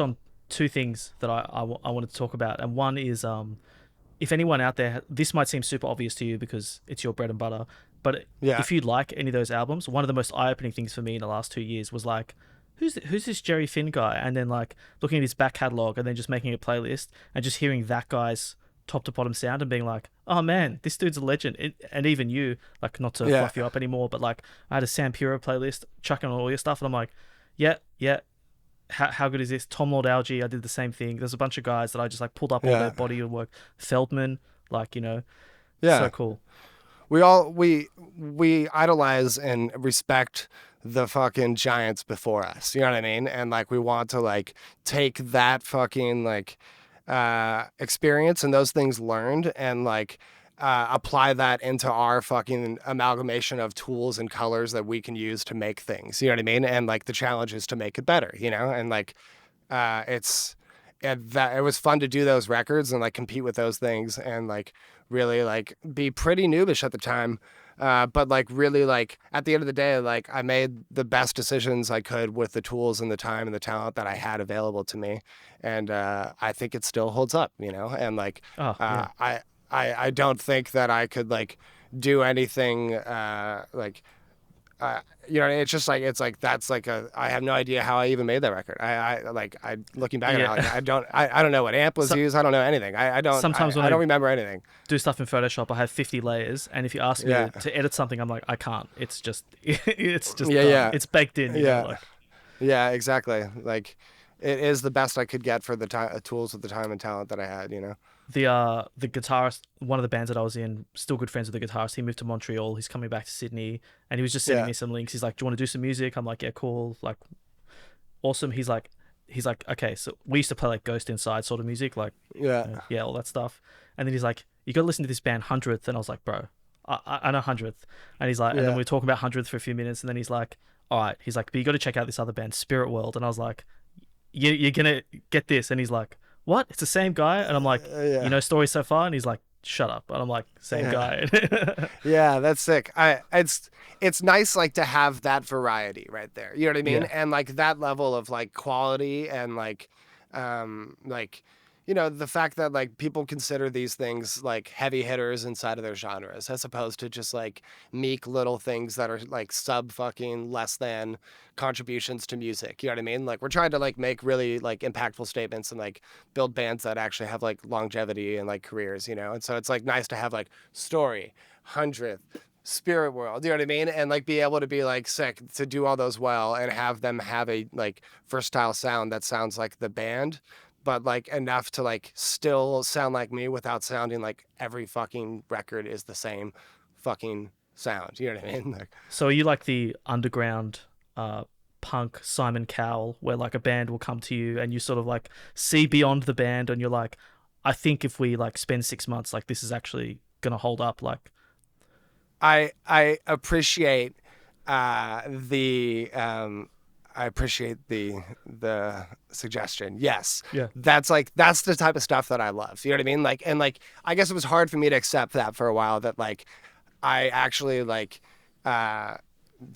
on two things that I wanted to talk about. And one is, if anyone out there, this might seem super obvious to you because it's your bread and butter, but if you like any of those albums, one of the most eye-opening things for me in the last 2 years was like, who's this Jerry Finn guy? And then like looking at his back catalog and then just making a playlist and just hearing that guy's top to bottom sound and being like, oh man, this dude's a legend. And even you, like, not to fluff you up anymore, but like I had a Sam Pura playlist chucking on all your stuff, and I'm like, yeah, how good is this? Tom Lord Alge, I did the same thing. There's a bunch of guys that I just like pulled up all their body of work. Feldman, like, you know, so cool. We idolize and respect the fucking giants before us. You know what I mean? And like we want to like take that fucking like experience and those things learned and like apply that into our fucking amalgamation of tools and colors that we can use to make things. You know what I mean? And like the challenge is to make it better, you know? And like it was fun to do those records and like compete with those things and like really like be pretty noobish at the time. But like really like at the end of the day, like I made the best decisions I could with the tools and the time and the talent that I had available to me. And I think it still holds up, you know? And like I don't think that I could like do anything you know, it's just like, it's like, that's like I have no idea how I even made that record. I looking back at it, like, I don't know what amp was used. I don't know anything. I don't remember anything. Do stuff in Photoshop, I have 50 layers. And if you ask me to edit something, I'm like, I can't. It's just it's baked in. You know, like. Yeah, exactly. Like it is the best I could get for the tools with the time and talent that I had, you know? The guitarist, one of the bands that I was in, still good friends with the guitarist. He moved to Montreal. He's coming back to Sydney, and he was just sending me some links. He's like, "Do you want to do some music?" I'm like, "Yeah, cool." Like, awesome. He's like, "Okay." So we used to play like Ghost Inside sort of music, like all that stuff. And then he's like, "You got to listen to this band Hundredth." And I was like, "Bro, I know Hundredth." And he's like, and then we were talking about Hundredth for a few minutes, and then he's like, "All right." He's like, "But you got to check out this other band, SpiritWorld." And I was like, "You're gonna get this?" And he's like, "What? It's the same guy?" And I'm like, "You know story so far?" And he's like, "Shut up." And I'm like, "Same guy." Yeah, that's sick. It's nice like to have that variety right there. You know what I mean? And like that level of like quality and like you know, the fact that like people consider these things like heavy hitters inside of their genres as opposed to just like meek little things that are like sub fucking less than contributions to music. You know what I mean? Like we're trying to like make really like impactful statements and like build bands that actually have like longevity and like careers, you know? And so it's like nice to have like Story, Hundredth, SpiritWorld, you know what I mean? And like be able to be like sick to do all those well and have them have a like versatile sound that sounds like the band, but like enough to like still sound like me without sounding like every fucking record is the same fucking sound. You know what I mean? Like, so are you like the underground punk Simon Cowell, where like a band will come to you and you sort of like see beyond the band and you're like, I think if we like spend 6 months, like this is actually gonna hold up? Like, I appreciate I appreciate the suggestion. Yes. Yeah. That's the type of stuff that I love. You know what I mean? Like, and like, I guess it was hard for me to accept that for a while, that like, I actually like,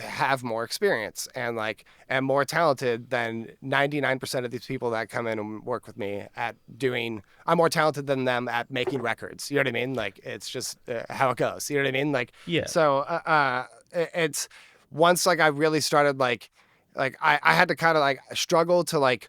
have more experience and like, am more talented than 99% of these people that come in and work with me at doing, I'm more talented than them at making records. You know what I mean? Like, it's just how it goes. You know what I mean? Like, so, it's once like I really started like I had to kind of like struggle to like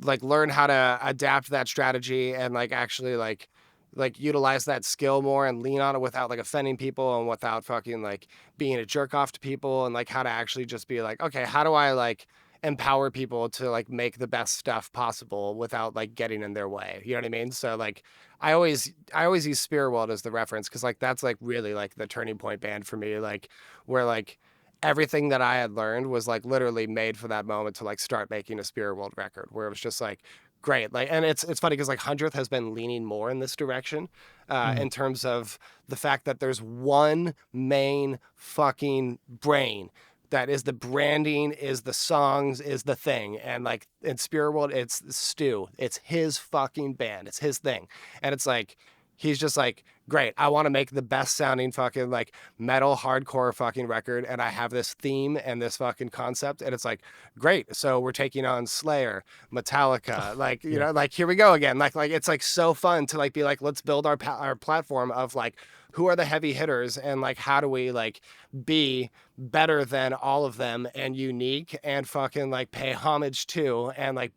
learn how to adapt that strategy and like actually like like utilize that skill more and lean on it without like offending people and without fucking like being a jerk off to people, and like how to actually just be like, okay, how do I like empower people to like make the best stuff possible without like getting in their way, you know what I mean? So like I always use SpiritWorld as the reference, because like that's like really like the turning point band for me, like where like everything that I had learned was like literally made for that moment to like start making a SpiritWorld record, where it was just like great. Like, and it's funny because like Hundredth has been leaning more in this direction, in terms of the fact that there's one main fucking brain that is the branding, is the songs, is the thing. And like in SpiritWorld, it's Stu. It's his fucking band. It's his thing. And it's like, he's just like, great, I want to make the best sounding fucking like metal hardcore fucking record, and I have this theme and this fucking concept, and it's like, great, so we're taking on Slayer, Metallica, like, you know, like here we go again, like it's like so fun to like be like, let's build our platform of like, who are the heavy hitters, and like how do we like be better than all of them and unique and fucking like pay homage to, and like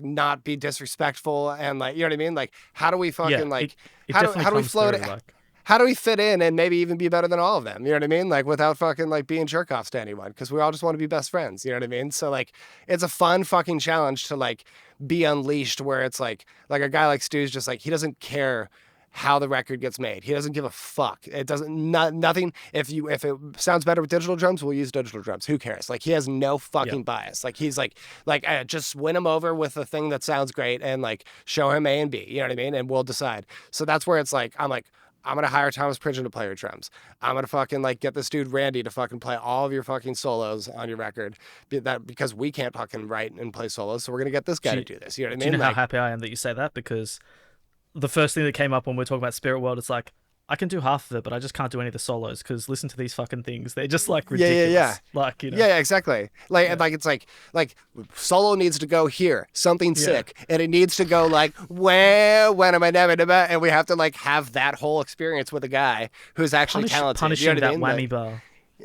not be disrespectful, and like, you know what I mean, like how do we fucking like how do we float it, like, how do we fit in and maybe even be better than all of them, you know what I mean, like without fucking like being jerk offs to anyone, because we all just want to be best friends, you know what I mean? So like it's a fun fucking challenge to like be unleashed, where it's like a guy like Stu's just like, he doesn't care how the record gets made. He doesn't give a fuck. It doesn't, nothing. If it sounds better with digital drums, we'll use digital drums. Who cares? Like he has no fucking bias. Like he's like just win him over with a thing that sounds great, and like show him A and B, you know what I mean? And we'll decide. So that's where it's like, I'm going to hire Thomas Pridgeon to play your drums. I'm going to fucking like get this dude Randy to fucking play all of your fucking solos on your record, because we can't fucking write and play solos. So we're going to get this guy to do this. You know what I mean? Do you know like, how happy I am that you say that? Because the first thing that came up when we were talking about SpiritWorld, it's like, I can do half of it, but I just can't do any of the solos, because listen to these fucking things. They're just like ridiculous. Yeah. Like, you know. Yeah, exactly. Like, and like, it's like solo needs to go here, something sick, and it needs to go like, when am I never, and we have to like have that whole experience with a guy who's actually talented. Punishing you know that what I mean? whammy bar.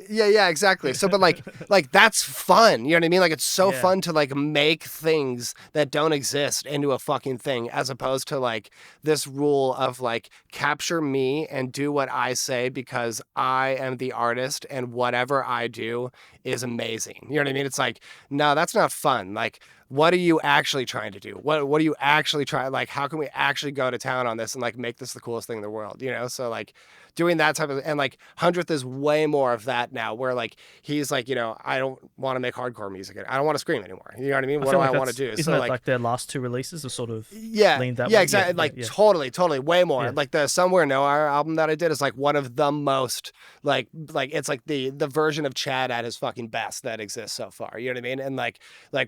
Yeah, exactly. So, but like that's fun. You know what I mean? Like it's so fun to like make things that don't exist into a fucking thing, as opposed to like this rule of like, capture me and do what I say, because I am the artist and whatever I do is amazing. You know what I mean? It's like, no, that's not fun. Like, what are you actually trying to do? What are you actually trying? Like, how can we actually go to town on this and like make this the coolest thing in the world? You know? So like doing that type of, and like Hundredth is way more of that now, where like he's like, you know, I don't want to make hardcore music. I don't want to scream anymore. You know what I mean? What do I want to do? Isn't so it like their last two releases are sort of leaned that way? Yeah, exactly. Totally, way more. Yeah. Like the Somewhere Nowhere album that I did is like one of the most like it's like the version of Chad at his fucking best that exists so far. You know what I mean? And like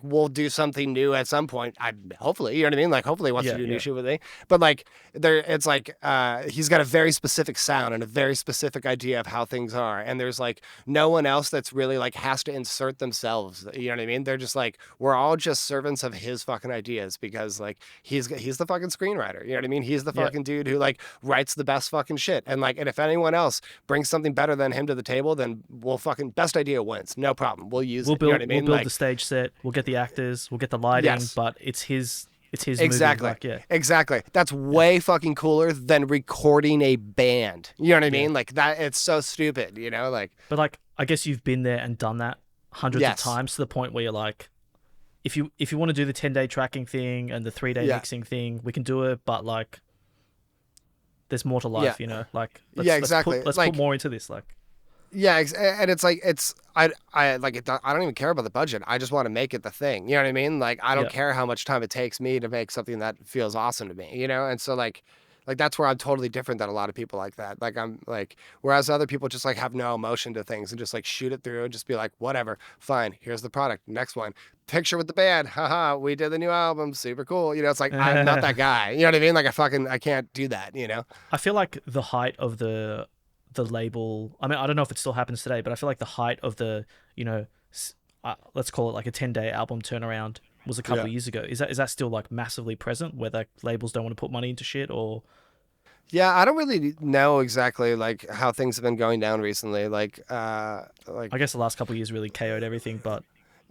we'll do something new at some point. Hopefully, you know what I mean? Like hopefully he wants to do new shit with me. But like it's like he's got a very specific sound and a very specific idea of how things are, and there's like no one else that's really like has to insert themselves, you know what I mean? They're just like, we're all just servants of his fucking ideas, because like he's the fucking screenwriter, you know what I mean? He's the fucking dude who like writes the best fucking shit, and like, and if anyone else brings something better than him to the table, then we'll fucking, best idea wins, no problem, we'll use it, you know what I mean? We'll build like, the stage set, we'll get the actors, we'll get the lighting, but it's his exactly movie. Exactly. That's way fucking cooler than recording a band, you know what I mean? Like that, it's so stupid, you know, like, but like, I guess you've been there and done that hundreds of times, to the point where you're like, if you want to do the 10-day tracking thing and the 3-day mixing thing, we can do it, but like there's more to life, you know, like let's put more into this, like. Yeah, and it's like, I don't even care about the budget. I just want to make it the thing. You know what I mean? Like, I don't care how much time it takes me to make something that feels awesome to me, you know? And so like that's where I'm totally different than a lot of people like that. Like I'm like, whereas other people just like have no emotion to things and just like shoot it through and just be like, whatever, fine, here's the product. Next one, picture with the band. Haha, we did the new album. Super cool. You know, it's like, I'm not that guy. You know what I mean? Like I can't do that, you know? I feel like the height of the label, I mean, I don't know if it still happens today, but I feel like the height of the, you know, let's call it like a 10-day album turnaround was a couple of years ago. Is that still like massively present, where like labels don't want to put money into shit? Or yeah, I don't really know exactly like how things have been going down recently. Like I guess the last couple of years really KO'd everything, but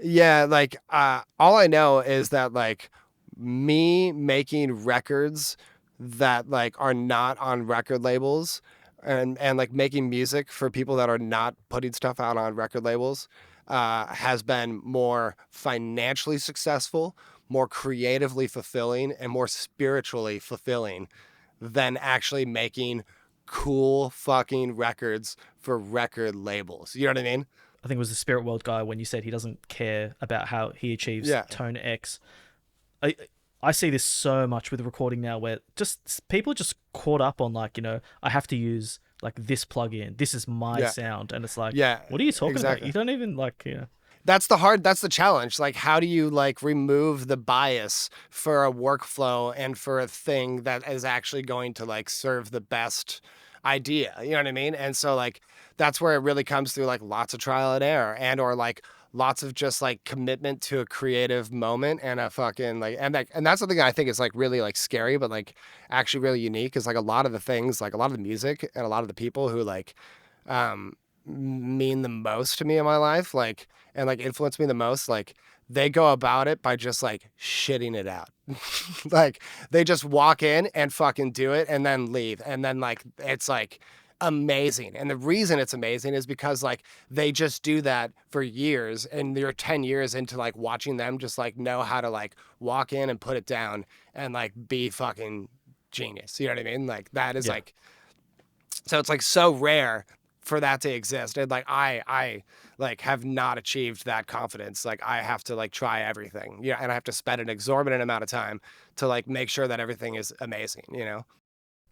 yeah, like all I know is that like me making records that like are not on record labels, and like making music for people that are not putting stuff out on record labels has been more financially successful, more creatively fulfilling, and more spiritually fulfilling than actually making cool fucking records for record labels. You know what I mean? I think it was the SpiritWorld guy when you said he doesn't care about how he achieves Yeah. tone X. I see this so much with recording now, where just people are just caught up on like, I have to use like this plugin. This is my sound, and it's like, yeah, what are you talking exactly. about? You don't even like, That's the challenge. Like, how do you like remove the bias for a workflow and for a thing that is actually going to like serve the best idea? You know what I mean? And so like, that's where it really comes through like lots of trial and error, and or like lots of just like commitment to a creative moment and a fucking like, and that's something I think is like really like scary, but like actually really unique, is like a lot of the things, like a lot of the music and a lot of the people who like, mean the most to me in my life, like, and like influence me the most, like they go about it by just like shitting it out. Like they just walk in and fucking do it and then leave, and then like it's like amazing. And the reason it's amazing is because like they just do that for years, and you're 10 years into like watching them just like know how to like walk in and put it down and like be fucking genius. You know what I mean? Like that is like, so it's like so rare for that to exist. And like I like have not achieved that confidence. Like I have to like try everything. Yeah, and I have to spend an exorbitant amount of time to like make sure that everything is amazing, you know?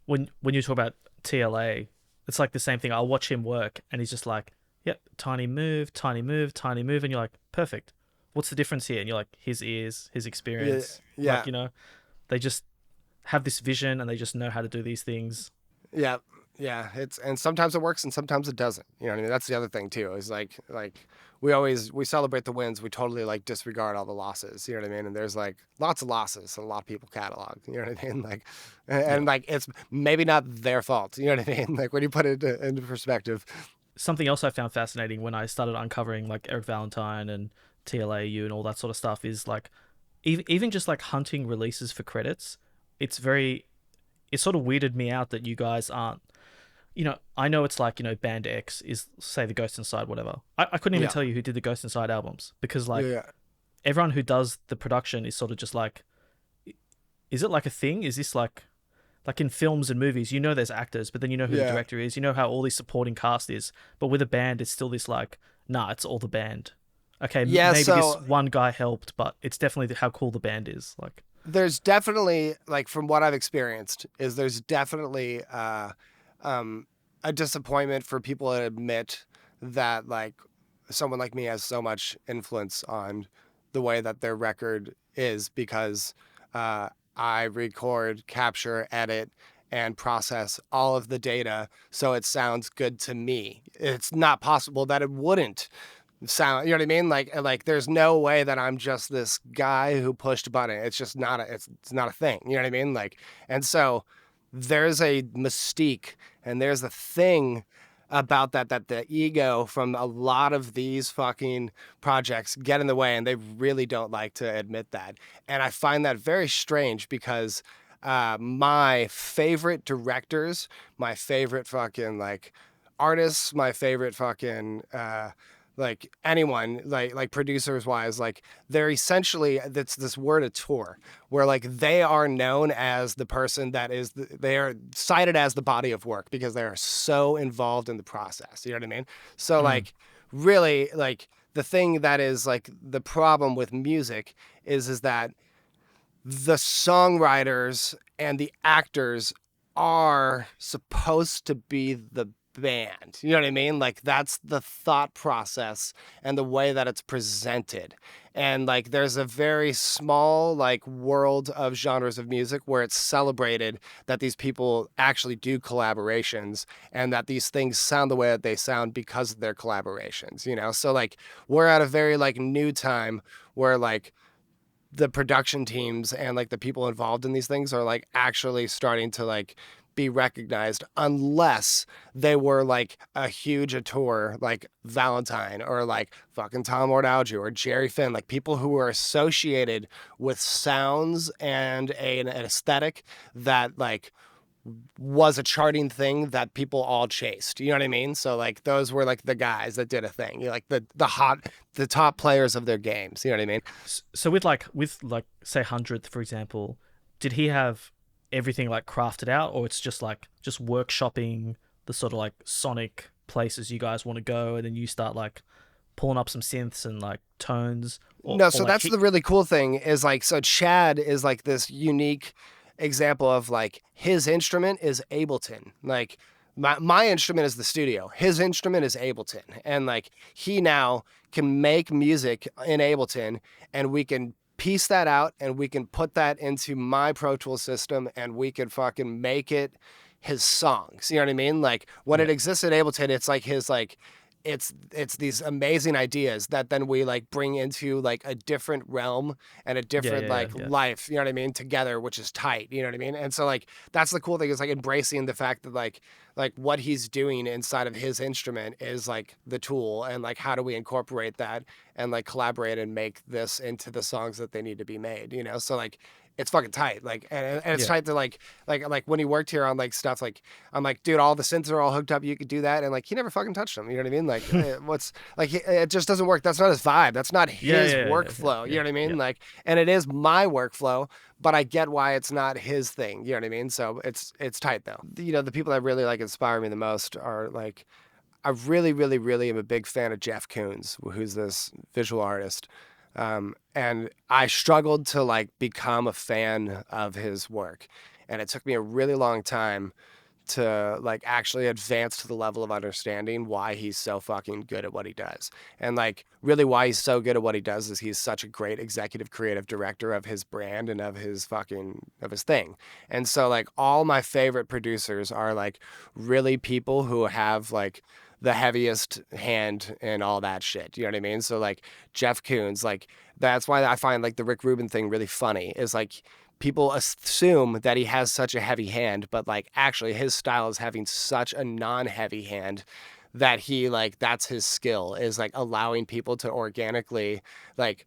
When you talk about TLA, it's like the same thing. I'll watch him work and he's just like, yep, tiny move, tiny move, tiny move, and you're like, perfect. What's the difference here? And you're like, his ears, his experience. Yeah. Like, they just have this vision and they just know how to do these things. Yeah. Yeah, and sometimes it works and sometimes it doesn't. You know what I mean? That's the other thing too, is like we celebrate the wins, we totally like disregard all the losses. You know what I mean? And there's like lots of losses and a lot of people catalog. You know what I mean? Like, and like it's maybe not their fault. You know what I mean? Like when you put it into perspective. Something else I found fascinating when I started uncovering like Eric Valentine and TLAU and all that sort of stuff is like, even just like hunting releases for credits. It sort of weirded me out that you guys aren't. I know it's like, Band X is, say, the Ghost Inside, whatever. I couldn't even tell you who did the Ghost Inside albums, because like everyone who does the production is sort of just like, is it like a thing? Is this like in films and movies, there's actors, but then who the director is, how all this supporting cast is. But with a band, it's still this like, nah, it's all the band. Okay, maybe this one guy helped, but it's definitely how cool the band is. Like, there's definitely, like, from what I've experienced, is there's definitely a disappointment for people to admit that like someone like me has so much influence on the way that their record is, because I record, capture, edit, and process all of the data so it sounds good to me. It's not possible that it wouldn't sound, you know what I mean? Like there's no way that I'm just this guy who pushed a button. It's just not it's not a thing. You know what I mean? Like, and so there's a mystique and there's a thing about that the ego from a lot of these fucking projects get in the way, and they really don't like to admit that. And I find that very strange, because my favorite directors, my favorite fucking like artists, my favorite fucking like anyone, like producers wise, like they're essentially, that's this word, a tour, where like they are known as the person that is they are cited as the body of work because they are so involved in the process. You know what I mean? So like really, like the thing that is like the problem with music is that the songwriters and the actors are supposed to be the band. You know what I mean? Like that's the thought process and the way that it's presented. And like there's a very small like world of genres of music where it's celebrated that these people actually do collaborations and that these things sound the way that they sound because of their collaborations, you know? So like we're at a very like new time where like the production teams and like the people involved in these things are like actually starting to like be recognized unless they were like a huge tour like Valentine or like fucking Tom Lord Alge or Jerry Finn, like people who were associated with sounds and an aesthetic that like was a charting thing that people all chased. You know what I mean? So like those were like the guys that did a thing. You know, like the top players of their games. You know what I mean? So with like say Hundredth, for example, did he have everything like crafted out, or it's just workshopping the sort of like sonic places you guys want to go, and then you start like pulling up some synths and like tones? No, so that's the really cool thing is like, so Chad is like this unique example of like his instrument is Ableton. Like my instrument is the studio. His instrument is Ableton. And like he now can make music in Ableton, and we can piece that out and we can put that into my Pro Tools system and we can fucking make it his songs. You know what I mean? Like when it exists in Ableton, it's like his like it's these amazing ideas that then we like bring into like a different realm and a different life, you know what I mean, together, which is tight, you know what I mean? And so like that's the cool thing, is like embracing the fact that like what he's doing inside of his instrument is like the tool, and like how do we incorporate that and like collaborate and make this into the songs that they need to be made, you know? So like it's fucking tight. Like, and it's tight to like when he worked here on like stuff, like I'm like, dude, all the synths are all hooked up. You could do that. And like, he never fucking touched them. You know what I mean? Like what's like, it just doesn't work. That's not his vibe. That's not his workflow. You know what I mean? Yeah. Like, and it is my workflow, but I get why it's not his thing. You know what I mean? So it's tight though. You know, the people that really like inspire me the most are like, I really, really, really am a big fan of Jeff Koons, who's this visual artist. And I struggled to like become a fan of his work, and it took me a really long time to like actually advance to the level of understanding why he's so fucking good at what he does. And like really why he's so good at what he does is he's such a great executive creative director of his brand and of his thing. And so like all my favorite producers are like really people who have like the heaviest hand and all that shit. You know what I mean? So like Jeff Koons, like that's why I find like the Rick Rubin thing really funny, is like people assume that he has such a heavy hand, but like actually his style is having such a non-heavy hand that he like, that's his skill, is like allowing people to organically like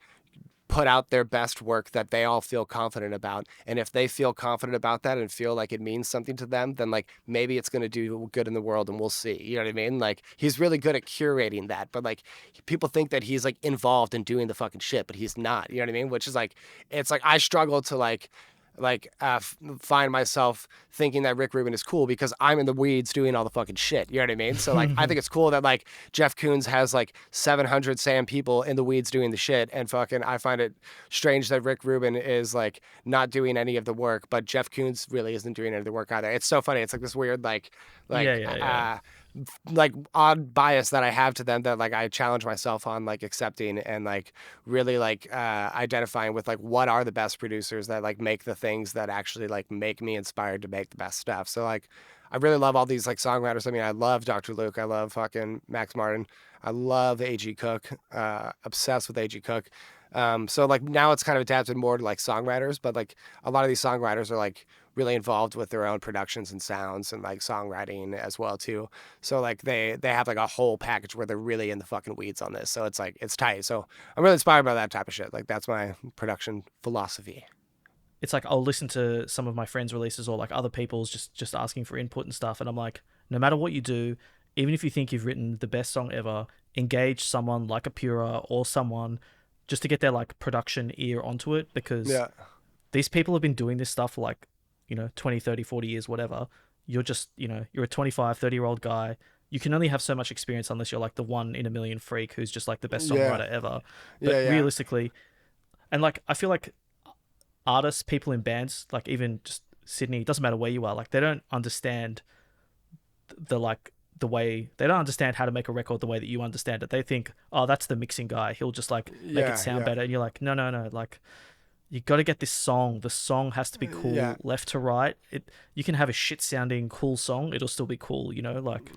put out their best work that they all feel confident about. And if they feel confident about that and feel like it means something to them, then like maybe it's going to do good in the world, and we'll see. You know what I mean? Like he's really good at curating that, but like people think that he's like involved in doing the fucking shit, but he's not. You know what I mean? Which is like, it's like I struggle to find myself thinking that Rick Rubin is cool because I'm in the weeds doing all the fucking shit. You know what I mean? So like, I think it's cool that like Jeff Koons has like 700 Sam people in the weeds doing the shit, and fucking I find it strange that Rick Rubin is like not doing any of the work, but Jeff Koons really isn't doing any of the work either. It's so funny. It's like this weird like odd bias that I have to them that like I challenge myself on like accepting and like really like identifying with like what are the best producers that like make the things that actually like make me inspired to make the best stuff. So like I really love all these like songwriters. I mean, I love Dr. Luke, I love fucking Max Martin, I love A.G. Cook, obsessed with A.G. Cook. So like now it's kind of adapted more to like songwriters, but like a lot of these songwriters are like really involved with their own productions and sounds and like songwriting as well too. So like they have like a whole package where they're really in the fucking weeds on this. So it's like, it's tight. So I'm really inspired by that type of shit. Like that's my production philosophy. It's like I'll listen to some of my friends' releases or like other people's just asking for input and stuff, and I'm like, no matter what you do, even if you think you've written the best song ever, engage someone like a Pura or someone just to get their like production ear onto it, because these people have been doing this stuff for like, 20, 30, 40 years, whatever. You're just, you're a 25, 30-year-old guy. You can only have so much experience unless you're like the 1 in a million freak who's just like the best songwriter ever. But realistically, and like, I feel like artists, people in bands, like even just Sydney, it doesn't matter where you are, like they don't understand the way, they don't understand how to make a record the way that you understand it. They think, oh, that's the mixing guy, he'll just like make it sound better. And you're like, no, like you got to get this song. The song has to be cool, left to right. You can have a shit sounding cool song, it'll still be cool, like.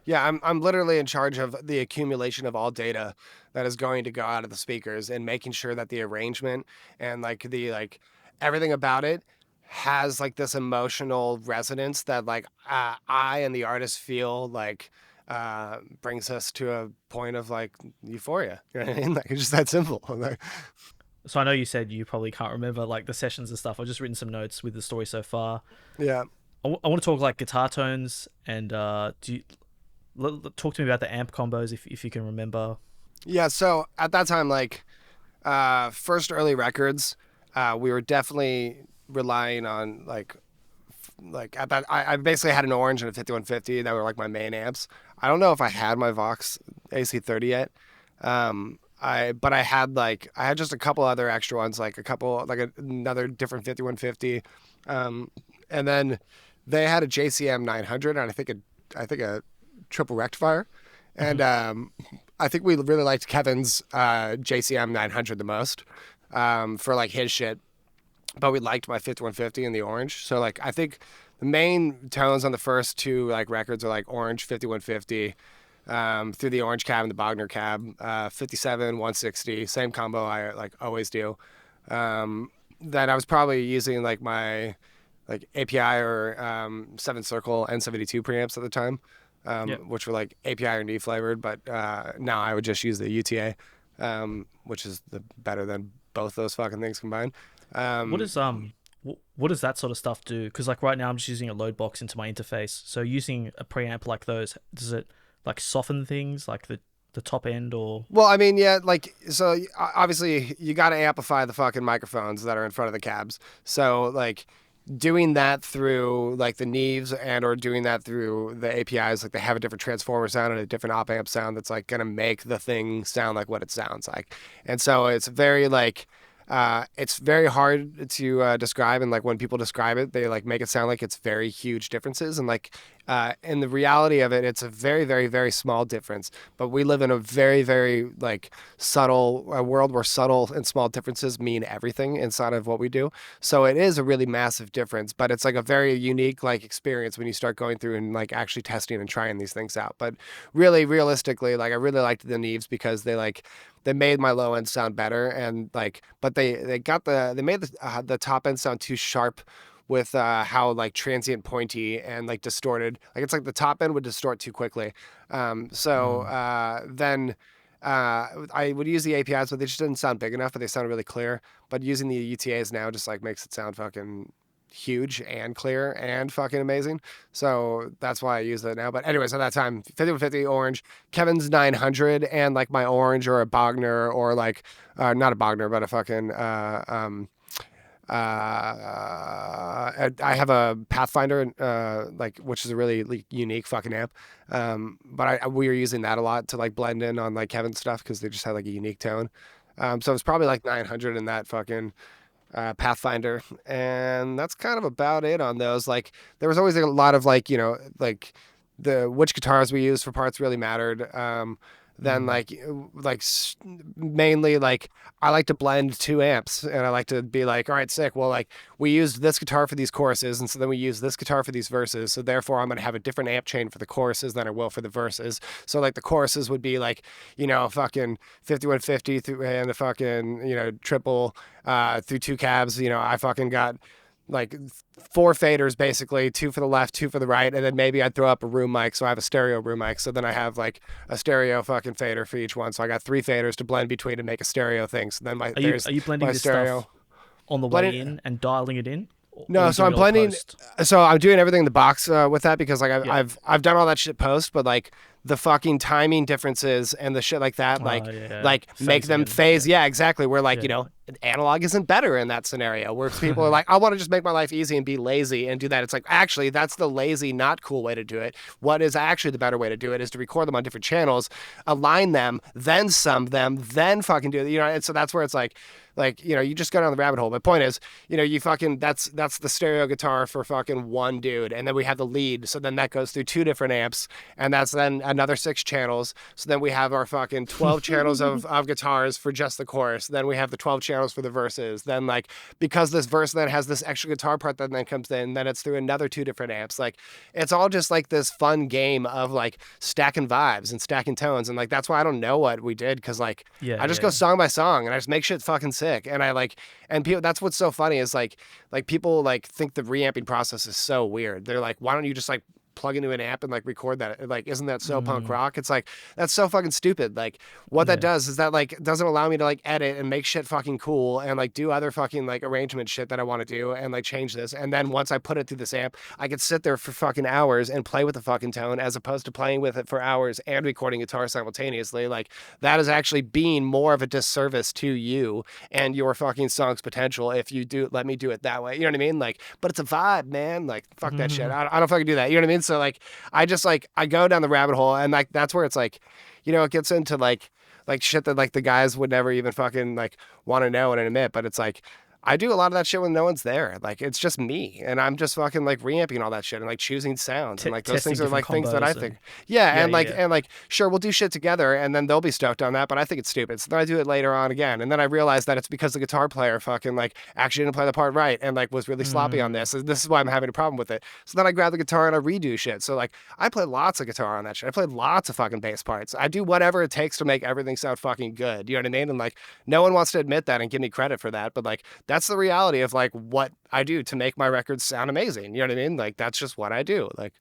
I'm literally in charge of the accumulation of all data that is going to go out of the speakers and making sure that the arrangement and like the like everything about it has like this emotional resonance that like I and the artist feel like brings us to a point of like euphoria. You know what I mean? Like it's just that simple. Like, So I know you said you probably can't remember like the sessions and stuff. I've just written some notes with the story so far. yeah. I want to talk like guitar tones and talk to me about the amp combos if you can remember. Yeah. So at that time, like first early records, we were definitely relying on like at that I basically had an Orange and a 5150 that were like my main amps. I don't know if I had my Vox AC30 yet. But I had just a couple other extra ones, like another different 5150. And then they had a JCM 900 and I think a triple rectifier. And I think we really liked Kevin's JCM 900 the most for like his shit. But we liked my 5150 and the Orange. So like I think the main tones on the first two like records are like Orange, 5150, through the Orange cab and the Bogner cab, 57, 160, same combo I like always do. Then I was probably using like my like API or 7 Circle N72 preamps at the time, which were like API or knee flavored, but now I would just use the UTA, which is better than both those fucking things combined. What does that sort of stuff do? Because like right now I'm just using a load box into my interface. So using a preamp like those, does it like soften things like the top end or? Well, I mean, yeah, like so obviously you got to amplify the fucking microphones that are in front of the cabs. So like doing that through like the Neves and or doing that through the APIs, like they have a different transformer sound and a different op amp sound that's like gonna make the thing sound like what it sounds like. And so it's very like it's very hard to describe, and like when people describe it, they like make it sound like it's very huge differences, and like in the reality of it, it's a very, very, very small difference. But we live in a very, very like subtle world where subtle and small differences mean everything inside of what we do. So it is a really massive difference, but it's like a very unique like experience when you start going through and like actually testing and trying these things out. But really, realistically, like I really liked the Neves because they made my low end sound better, and like, but they made the top end sound too sharp with how like transient pointy and like distorted. Like it's like the top end would distort too quickly. Then I would use the APIs, but they just didn't sound big enough, but they sounded really clear. But using the UTAs now just like makes it sound fucking huge and clear and fucking amazing. So that's why I use it now. But anyways, at that time, 5150 Orange, Kevin's 900, and like my Orange or a Bogner or like not a Bogner, but a fucking I have a Pathfinder, like, which is a really like, unique fucking amp. But we were using that a lot to like blend in on like Kevin's stuff because they just had like a unique tone. So it's probably like 900 in that fucking Pathfinder, and that's kind of about it on those. Like there was always a lot of like, you know, like which guitars we used for parts really mattered. Then mainly like I like to blend two amps, and I like to be like, all right, sick. Well, like we used this guitar for these choruses, and so then we use this guitar for these verses. So therefore, I'm gonna have a different amp chain for the choruses than I will for the verses. So like the choruses would be like, you know, fucking 5150 through and the fucking, you know, triple through two cabs. You know, I fucking got like 4 faders basically, 2 for the left, 2 for the right, and then maybe I'd throw up a room mic, so I have a stereo room mic, so then I have like a stereo fucking fader for each one, so I got 3 faders to blend between and make a stereo thing. So then are you blending this stereo stuff on the way in and dialing it in? No, so I'm blending. So I'm doing everything in the box with that because like I've done all that shit post, but like the fucking timing differences and the shit like that, like make them phase. Yeah, exactly. Where like you know, analog isn't better in that scenario where people are like, I want to just make my life easy and be lazy and do that. It's like actually that's the lazy, not cool way to do it. What is actually the better way to do it is to record them on different channels, align them, then sum them, then fucking do it. You know, and so that's where it's like, you know, you just go down the rabbit hole. My point is, you know, you fucking, that's the stereo guitar for fucking one dude. And then we have the lead. So then that goes through 2 different amps, and that's then another 6 channels. So then we have our fucking 12 channels of guitars for just the chorus. Then we have the 12 channels for the verses. Then like because this verse then has this extra guitar part that then comes in, then it's through another 2 different amps. Like it's all just like this fun game of like stacking vibes and stacking tones, and like that's why I don't know what we did, because like I just go song by song and I just make shit fucking sick. And I like, and people, that's what's so funny is like people like think the reamping process is so weird. They're like, why don't you just like plug into an amp and like record that? Like, isn't that so punk rock? It's like, that's so fucking stupid. Like what that does is that like doesn't allow me to like edit and make shit fucking cool and like do other fucking like arrangement shit that I want to do and like change this. And then once I put it through this amp, I could sit there for fucking hours and play with the fucking tone, as opposed to playing with it for hours and recording guitar simultaneously. Like that is actually being more of a disservice to you and your fucking song's potential if you do let me do it that way. You know what I mean? Like, but it's a vibe, man. Like fuck that shit. I don't fucking do that. You know what I mean? So like I just like I go down the rabbit hole, and like that's where it's like, you know, it gets into like shit that like the guys would never even fucking like want to know and admit. But it's like I do a lot of that shit when no one's there. Like it's just me, and I'm just fucking like reamping all that shit and like choosing sounds and like those things are like things that I think and like sure, we'll do shit together and then they'll be stoked on that, but I think it's stupid. So then I do it later on again, and then I realize that it's because the guitar player fucking like actually didn't play the part right and like was really sloppy on this. This is why I'm having a problem with it. So then I grab the guitar and I redo shit. So like I play lots of guitar on that shit. I play lots of fucking bass parts. I do whatever it takes to make everything sound fucking good. You know what I mean? And like no one wants to admit that and give me credit for that, but like that's the reality of like what I do to make my records sound amazing. You know what I mean? Like that's just what I do. Like,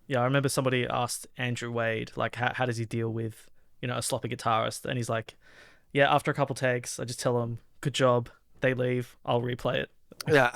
yeah, I remember somebody asked Andrew Wade, like, how does he deal with, you know, a sloppy guitarist? And he's like, yeah, after a couple takes, I just tell them, good job. They leave, I'll replay it. Yeah,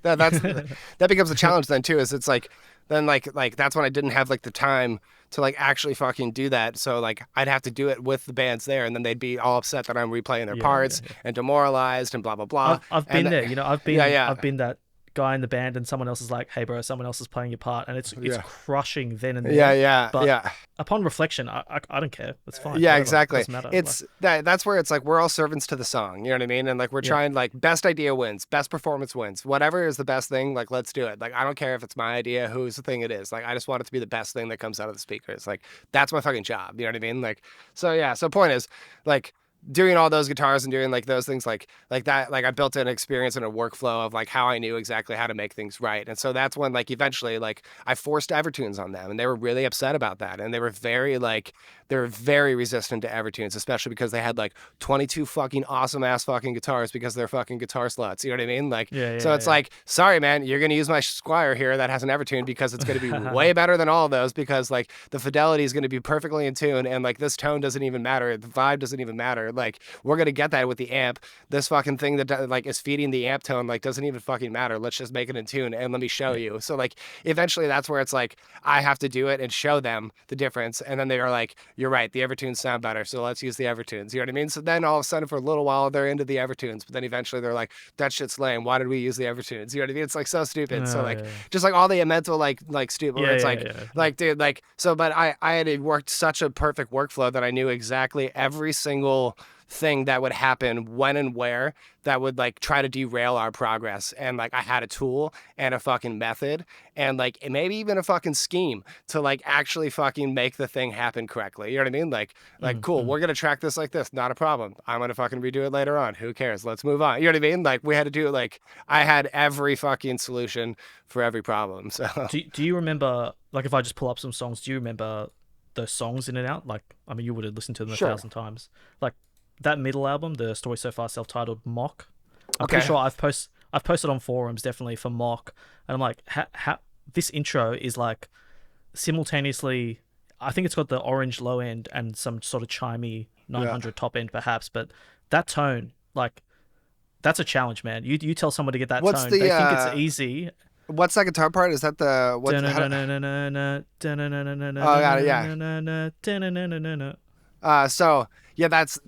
that's that becomes a challenge then too. Is it's like then like that's when I didn't have like the time to like actually fucking do that. So like I'd have to do it with the bands there, and then they'd be all upset that I'm replaying their parts and demoralized and blah blah blah. I've been there, you know. I've been that guy in the band, and someone else is like, hey bro, someone else is playing your part, and it's crushing then and there. But upon reflection, I don't care. It's fine. Yeah, exactly. It doesn't matter. It's that's where it's like we're all servants to the song. You know what I mean? And like we're trying, like best idea wins, best performance wins. Whatever is the best thing, like let's do it. Like I don't care if it's my idea, whose the thing it is. Like I just want it to be the best thing that comes out of the speakers. Like that's my fucking job. You know what I mean? Like so yeah. So point is like doing all those guitars and doing like those things like that, like I built an experience and a workflow of like how I knew exactly how to make things right. And so that's when like eventually like I forced Evertunes on them, and they were really upset about that, and they were very resistant to Evertunes, especially because they had like 22 fucking awesome ass fucking guitars because they're fucking guitar sluts. You know what I mean? Like so it's like, sorry man, you're gonna use my Squier here that has an Evertune because it's gonna be way better than all of those, because like the fidelity is gonna be perfectly in tune, and like this tone doesn't even matter, the vibe doesn't even matter. Like we're gonna get that with the amp. This fucking thing that like is feeding the amp tone like doesn't even fucking matter. Let's just make it in tune and let me show you. So like eventually that's where it's like I have to do it and show them the difference, and then they are like, you're right, the Evertunes sound better, so let's use the Evertunes. You know what I mean? So then all of a sudden for a little while they're into the Evertunes, but then eventually they're like, that shit's lame. Why did we use the Evertunes? You know what I mean? It's like so stupid. So like just like all the mental like stupid. Where it's like dude, like so. But I had worked such a perfect workflow that I knew exactly every single thing that would happen when and where that would like try to derail our progress. And like I had a tool and a fucking method and like maybe even a fucking scheme to like actually fucking make the thing happen correctly. You know what I mean? Like cool, we're gonna track this like this, not a problem. I'm gonna fucking redo it later on. Who cares? Let's move on. You know what I mean? Like we had to do it. Like I had every fucking solution for every problem. So do you remember, like if I just pull up some songs, do you remember those songs in and out? Like I mean you would have listened to them 1,000 times. Like that middle album, the Story So Far self-titled Mock, I'm pretty sure I've posted on forums definitely for Mock, and I'm like, how this intro is like simultaneously, I think it's got the orange low end and some sort of chimey 900 top end perhaps, but that tone, like that's a challenge, man. You tell someone to get that tone, they think it's easy. What's that guitar part? Is that the what? Oh, yeah. So yeah, that's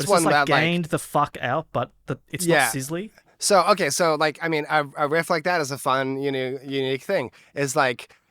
one like that gained the fuck out, but it's not sizzly. So okay, so like I mean, a riff like that is a fun, unique thing. Is like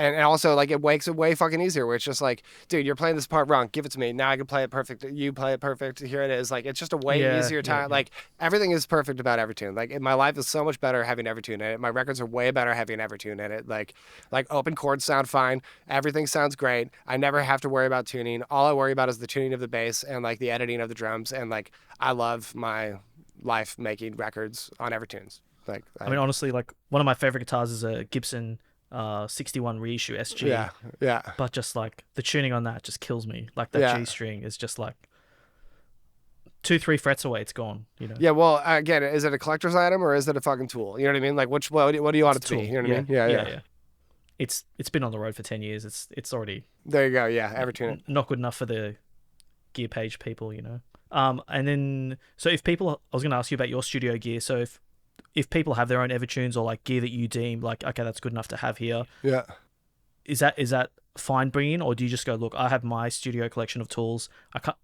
and also like it makes it way fucking easier where it's just like, dude, you're playing this part wrong, give it to me, now I can play it perfect, you play it perfect, here it is. Like it's just a way easier time. Like everything is perfect about Evertune. Like my life is so much better having Evertune in it. My records are way better having Evertune in it. Like open chords sound fine, everything sounds great, I never have to worry about tuning. All I worry about is the tuning of the bass and like the editing of the drums, and like I love my life making records on Evertunes. Like I mean, honestly, like one of my favorite guitars is a Gibson 61 reissue SG. Yeah. But just like the tuning on that just kills me. Like that G string is just like 2-3 frets away, it's gone. You know. Yeah. Well, again, is it a collector's item or is it a fucking tool? You know what I mean? Like what do you want it to be? You know what I mean? Yeah. It's been on the road for 10 years. It's already there. You go. Yeah, Evertune. Not good enough for the gear page people, you know. And then so if people, I was going to ask you about your studio gear. So if people have their own Evertunes or like gear that you deem like, okay, that's good enough to have here. Yeah. Is that fine bringing, or do you just go, look, I have my studio collection of tools.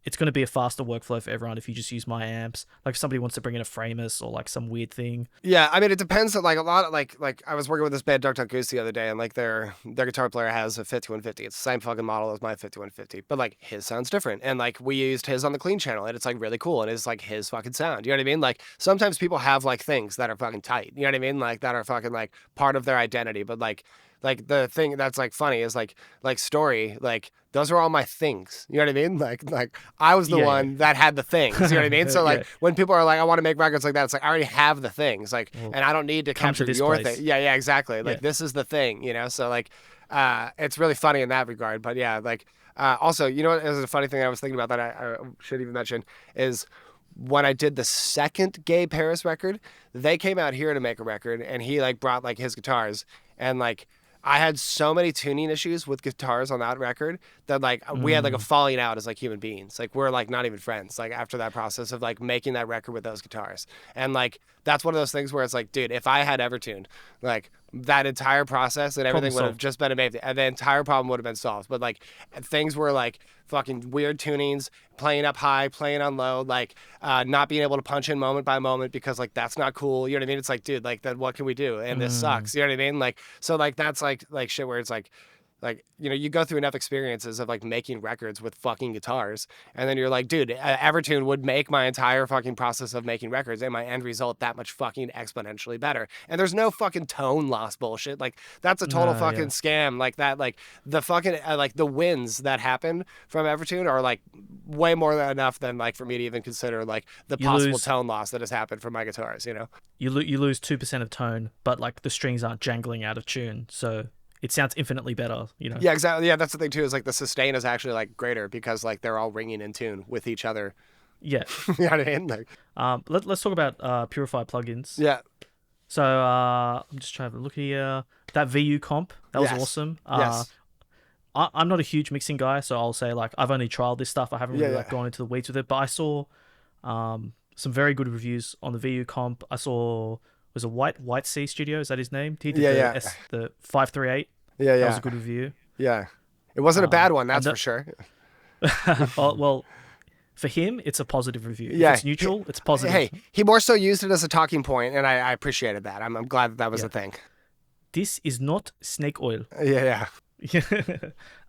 It's going to be a faster workflow for everyone if you just use my amps. Like if somebody wants to bring in a Framus or like some weird thing. Yeah, I mean it depends. Like a lot of like I was working with this band Dark Duck Goose the other day, and like their guitar player has a 5150. It's the same fucking model as my 5150, but like his sounds different. And like we used his on the clean channel, and it's like really cool, and it's like his fucking sound. You know what I mean? Like sometimes people have like things that are fucking tight. You know what I mean? Like that are fucking like part of their identity, but like the thing that's like funny is like Story, like those are all my things. You know what I mean? Like I was the one that had the things. You know what I mean? So like when people are like, I want to make records like that, it's like I already have the things. Like, and I don't need to capture your thing. Yeah, exactly. Like this is the thing. You know? So like, it's really funny in that regard. But yeah, like also, you know what is a funny thing I was thinking about that I should even mention is, when I did the second Gay Paris record, they came out here to make a record, and he like brought like his guitars, and like I had so many tuning issues with guitars on that record that like we had like a falling out as like human beings. Like we're like not even friends, like after that process of like making that record with those guitars. And like that's one of those things where it's like, dude, if I had Evertune, like that entire process and everything would have just been amazing, and the entire problem would have been solved. But like things were like fucking weird tunings, playing up high, playing on low, like not being able to punch in moment by moment because like that's not cool. You know what I mean? It's like, dude, like then what can we do? And this sucks. You know what I mean? Like so like that's like shit where it's like you know, you go through enough experiences of like making records with fucking guitars, and then you're like, dude, Evertune would make my entire fucking process of making records and my end result that much fucking exponentially better. And there's no fucking tone loss bullshit. Like that's a total fucking scam. Like that, like the fucking like the wins that happen from Evertune are like way more than enough than like for me to even consider like the possible tone loss that has happened from my guitars. You know, you lose 2% of tone, but like the strings aren't jangling out of tune, so it sounds infinitely better, you know? Yeah, exactly. Yeah, that's the thing too, is like the sustain is actually like greater because like they're all ringing in tune with each other. Yeah. You know what I mean? Like, let's talk about Purified plugins. Yeah. So I'm just trying to look here. That VU comp, that was awesome. Yes. I'm not a huge mixing guy, so I'll say like I've only trialed this stuff. I haven't really like gone into the weeds with it, but I saw some very good reviews on the VU comp. I saw was a White Sea Studio, is that his name? He did the 538. Yeah. That was a good review. Yeah. It wasn't a bad one, that's for sure. well, for him, it's a positive review. Yeah. If it's neutral, it's positive. Hey, he more so used it as a talking point, and I appreciated that. I'm glad that was a thing. This is not snake oil. Yeah.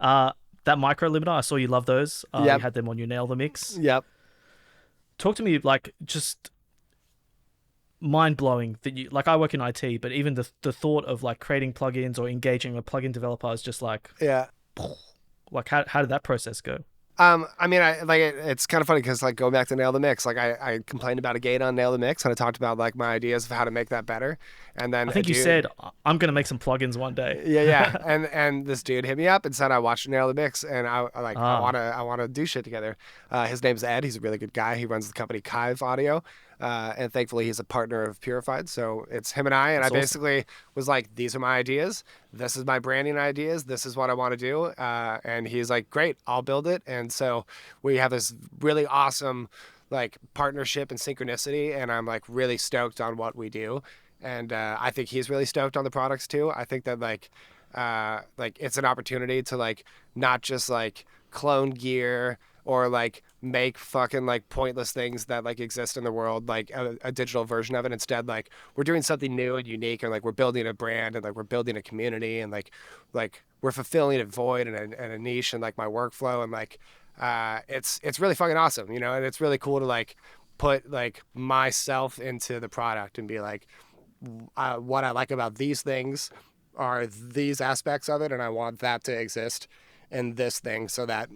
That micro limiter, I saw you love those. You had them on your Nail the Mix. Yep. Talk to me, like, just mind-blowing that you, like, I work in IT, but even the thought of like creating plugins or engaging a plugin developer is just like, like how did that process go? I mean, it's kind of funny because like going back to Nail the Mix, like I complained about a gate on Nail the Mix, and I talked about like my ideas of how to make that better. And then I think you said I'm gonna make some plugins one day. Yeah. and this dude hit me up and said I watched Nail the Mix, and I wanna do shit together. His name's Ed. He's a really good guy. He runs the company Kive Audio. And thankfully he's a partner of Purified, so it's him and I basically was like, these are my ideas, this is my branding ideas, this is what I want to do, and he's like, great, I'll build it. And so we have this really awesome like partnership and synchronicity, and I'm like really stoked on what we do, and I think he's really stoked on the products too. I think that like it's an opportunity to like not just like clone gear or like make fucking like pointless things that like exist in the world, like a digital version of it. Instead, like we're doing something new and unique, and like we're building a brand, and like we're building a community, and like we're fulfilling a void and a niche in like my workflow, and like it's really fucking awesome, you know. And it's really cool to like put like myself into the product and be like, what I like about these things are these aspects of it, and I want that to exist in this thing so that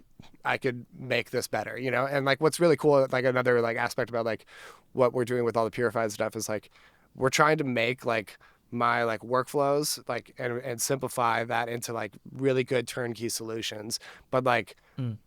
I could make this better, you know. And like what's really cool, like another like aspect about like what we're doing with all the Purified stuff is like we're trying to make like my like workflows like and simplify that into like really good turnkey solutions. But like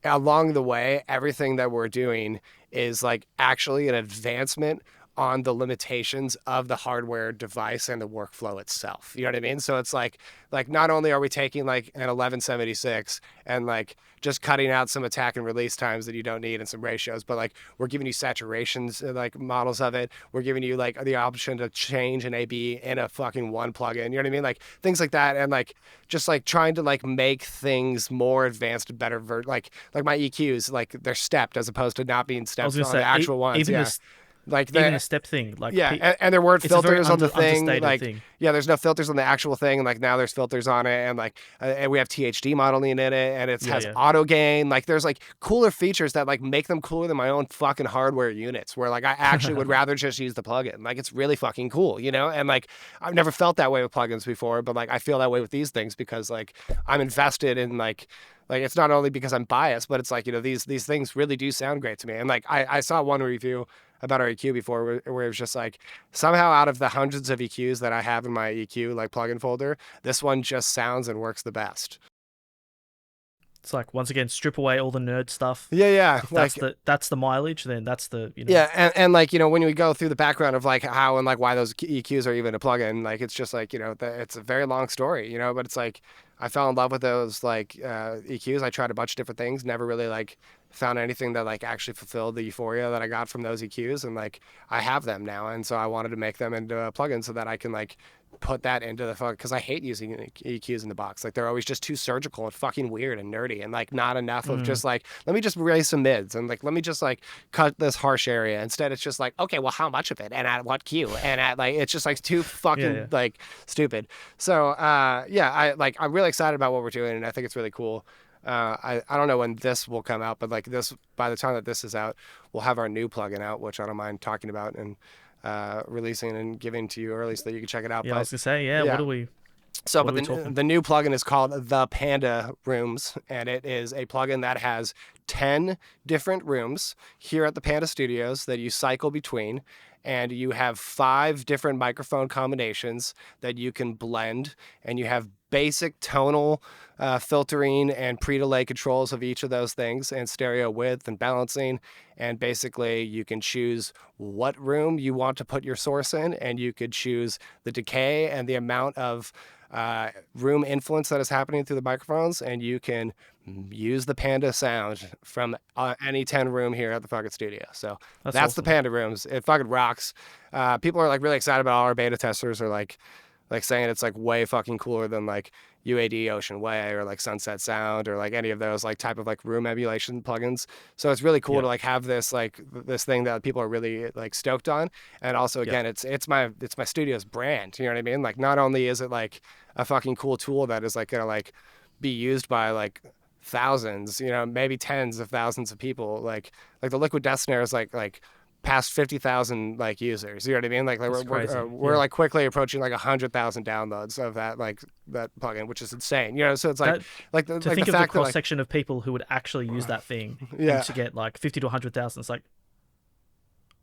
along the way, everything that we're doing is like actually an advancement on the limitations of the hardware device and the workflow itself. You know what I mean? So it's like not only are we taking like an 1176 and like just cutting out some attack and release times that you don't need and some ratios, but like we're giving you saturations, like models of it. We're giving you like the option to change an AB in a fucking one plugin. You know what I mean? Like things like that. And like just like trying to like make things more advanced, better, like my EQs, like they're stepped as opposed to not being stepped on the actual ones. Even yeah. Like even a step thing, like and there weren't filters on the thing. Like thing. Yeah, there's no filters on the actual thing, and like now there's filters on it, and like and we have THD modeling in it, and it has auto gain. Like there's like cooler features that like make them cooler than my own fucking hardware units. Where like I actually would rather just use the plugin. Like it's really fucking cool, you know. And like I've never felt that way with plugins before, but like I feel that way with these things because like I'm invested in like it's not only because I'm biased, but it's like, you know, these things really do sound great to me. And like I saw one review about our EQ before where it was just like somehow out of the hundreds of EQs that I have in my EQ like plugin folder, this one just sounds and works the best. It's like, once again, strip away all the nerd stuff. Yeah. That's the mileage, then that's the, you know. Yeah, and like, you know, when we go through the background of like how and like why those EQs are even a plugin, like it's just like, you know, it's a very long story, you know, but it's like I fell in love with those like EQs. I tried a bunch of different things, never really like found anything that like actually fulfilled the euphoria that I got from those EQs, and like I have them now, and so I wanted to make them into a plugin so that I can like put that into the fuck, because I hate using EQs in the box. Like they're always just too surgical and fucking weird and nerdy, and like not enough of just like, let me just raise some mids and like let me just like cut this harsh area. Instead it's just like, okay, well how much of it and at what Q, and at like it's just like too fucking like stupid. So I'm really excited about what we're doing, and I think it's really cool. I don't know when this will come out, but like this, by the time that this is out, we'll have our new plugin out, which I don't mind talking about and releasing and giving to you early so that you can check it out. I was gonna say, what do we? So, but the new plugin is called the Panda Rooms, and it is a plugin that has 10 different rooms here at the Panda Studios that you cycle between, and you have 5 different microphone combinations that you can blend, and you have basic tonal filtering and pre-delay controls of each of those things, and stereo width and balancing. And basically you can choose what room you want to put your source in, and you could choose the decay and the amount of room influence that is happening through the microphones, and you can use the Panda sound from any 10 room here at the fucking studio. So that's awesome. The Panda Rooms. It fucking rocks. People are like really excited about all our beta testers are like saying it's like way fucking cooler than like UAD Ocean Way or like Sunset Sound or like any of those like type of like room emulation plugins. So it's really cool to like have this like this thing that people are really like stoked on. And also again, it's my studio's brand. You know what I mean? Like not only is it like a fucking cool tool that is like gonna like be used by like thousands, you know, maybe tens of thousands of people. Like the Liquid Death Snare is like past 50,000 like users. You know what I mean? Like we're like quickly approaching like 100,000 downloads of that that plugin, which is insane. You know, so it's like to think of the cross section of people who would actually use that thing, and to get like 50 to 100,000. It's like,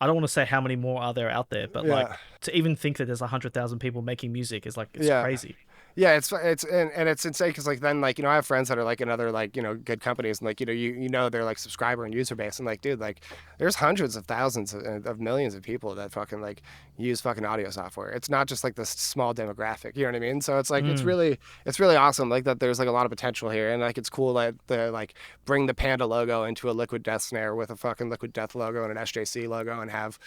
I don't want to say how many more are there out there, but like to even think that there's 100,000 people making music is like it's crazy. Yeah, it's insane because like then like, you know, I have friends that are like in other like, you know, good companies, and like, you know, you know their like subscriber and user base, and like, dude, like there's hundreds of thousands of millions of people that fucking like use fucking audio software. It's not just like this small demographic, you know what I mean? So it's like it's really awesome like that there's like a lot of potential here, and like it's cool that they like bring the Panda logo into a Liquid Death Snare with a fucking Liquid Death logo and an SJC logo, and have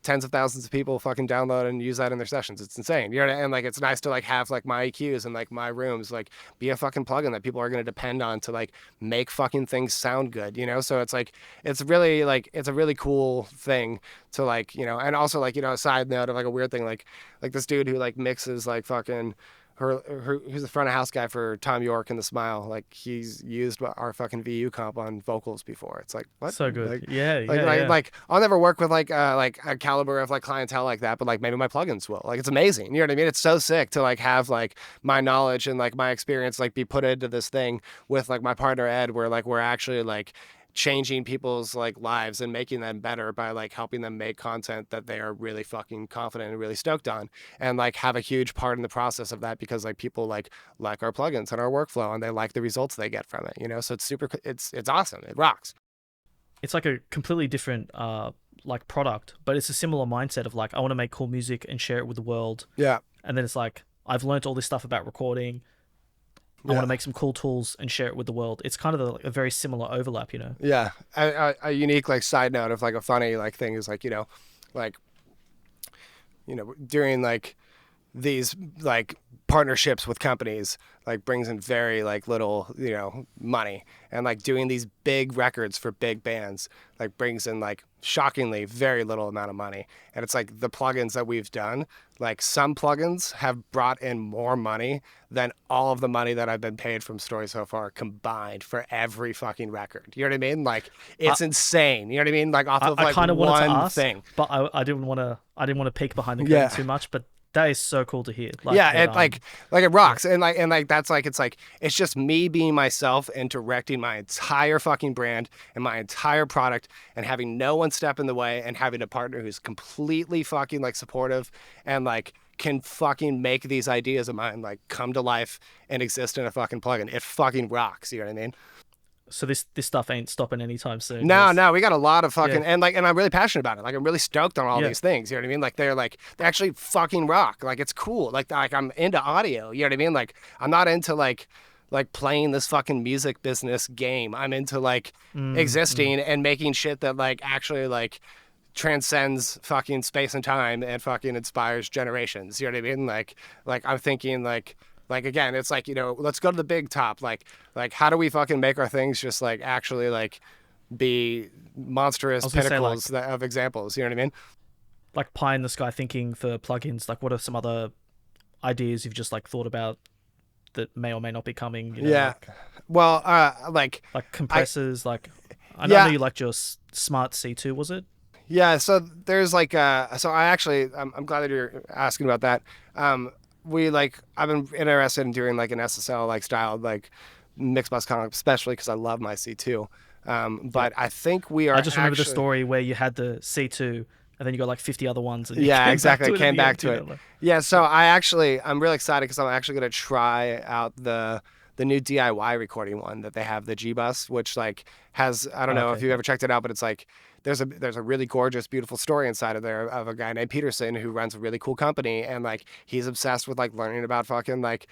tens of thousands of people fucking download and use that in their sessions. It's insane. You know, and like it's nice to like have like my EQs and like my rooms like be a fucking plugin that people are going to depend on to like make fucking things sound good, you know? So it's like it's really like it's a really cool thing to like, you know, and also like, you know, a side note of like a weird thing like this dude who like mixes like fucking who's the front of house guy for Tom York and the Smile. Like he's used our fucking VU comp on vocals before. It's like what? So good. Like, Yeah. Like I'll never work with like a caliber of like clientele like that, but like maybe my plugins will. Like it's amazing. You know what I mean? It's so sick to like have like my knowledge and like my experience like be put into this thing with like my partner Ed, where like we're actually like changing people's like lives and making them better by like helping them make content that they are really fucking confident and really stoked on, and like have a huge part in the process of that because like people like our plugins and our workflow and they like the results they get from it, you know? So it's super, it's awesome. It rocks. It's like a completely different like product, but it's a similar mindset of like I want to make cool music and share it with the world. Yeah. And then it's like I've learned all this stuff about recording. I want to make some cool tools and share it with the world. It's kind of a very similar overlap, you know? Yeah. A unique like side note of like a funny like thing is like, you know, during like these like partnerships with companies like brings in very like little, you know, money, and like doing these big records for big bands like brings in like shockingly very little amount of money. And it's like the plugins that we've done, like some plugins have brought in more money than all of the money that I've been paid from Story so far combined for every fucking record. You know what I mean? Like it's insane. You know what I mean? Like off of like kind of one wanted to ask, thing. But I didn't want to peek behind the curtain too much, but that is so cool to hear. Like, yeah, it like it rocks, and like that's like it's just me being myself and directing my entire fucking brand and my entire product, and having no one step in the way, and having a partner who's completely fucking like supportive and like can fucking make these ideas of mine like come to life and exist in a fucking plugin. It fucking rocks. You know what I mean? So this stuff ain't stopping anytime soon. No, we got a lot of fucking and I'm really passionate about it. Like I'm really stoked on all these things. You know what I mean? Like they actually fucking rock. Like it's cool. Like I'm into audio. You know what I mean? Like I'm not into like playing this fucking music business game. I'm into like existing and making shit that like actually like transcends fucking space and time and fucking inspires generations. You know what I mean? Like I'm thinking like again, it's like, you know, let's go to the big top. Like how do we fucking make our things just like actually like be monstrous pinnacles of examples? You know what I mean? Like pie in the sky thinking for plugins. Like what are some other ideas you've just like thought about that may or may not be coming? You know, yeah. Well, like compressors. I know you liked your Smart C2, was it? Yeah. So there's like so I actually I'm glad that you're asking about that. I've been interested in doing like an SSL like styled like mix bus concept, especially because I love my C2. But I think we are. I just remember the story where you had the C2 and then you got like 50 other ones. And exactly. Came back to it. Yeah. So I'm really excited because I'm actually going to try out the new DIY recording one that they have, the G Bus, which like has, I don't know if you've ever checked it out, but it's like, there's a really gorgeous, beautiful story inside of there of a guy named Peterson who runs a really cool company, and like he's obsessed with like learning about fucking like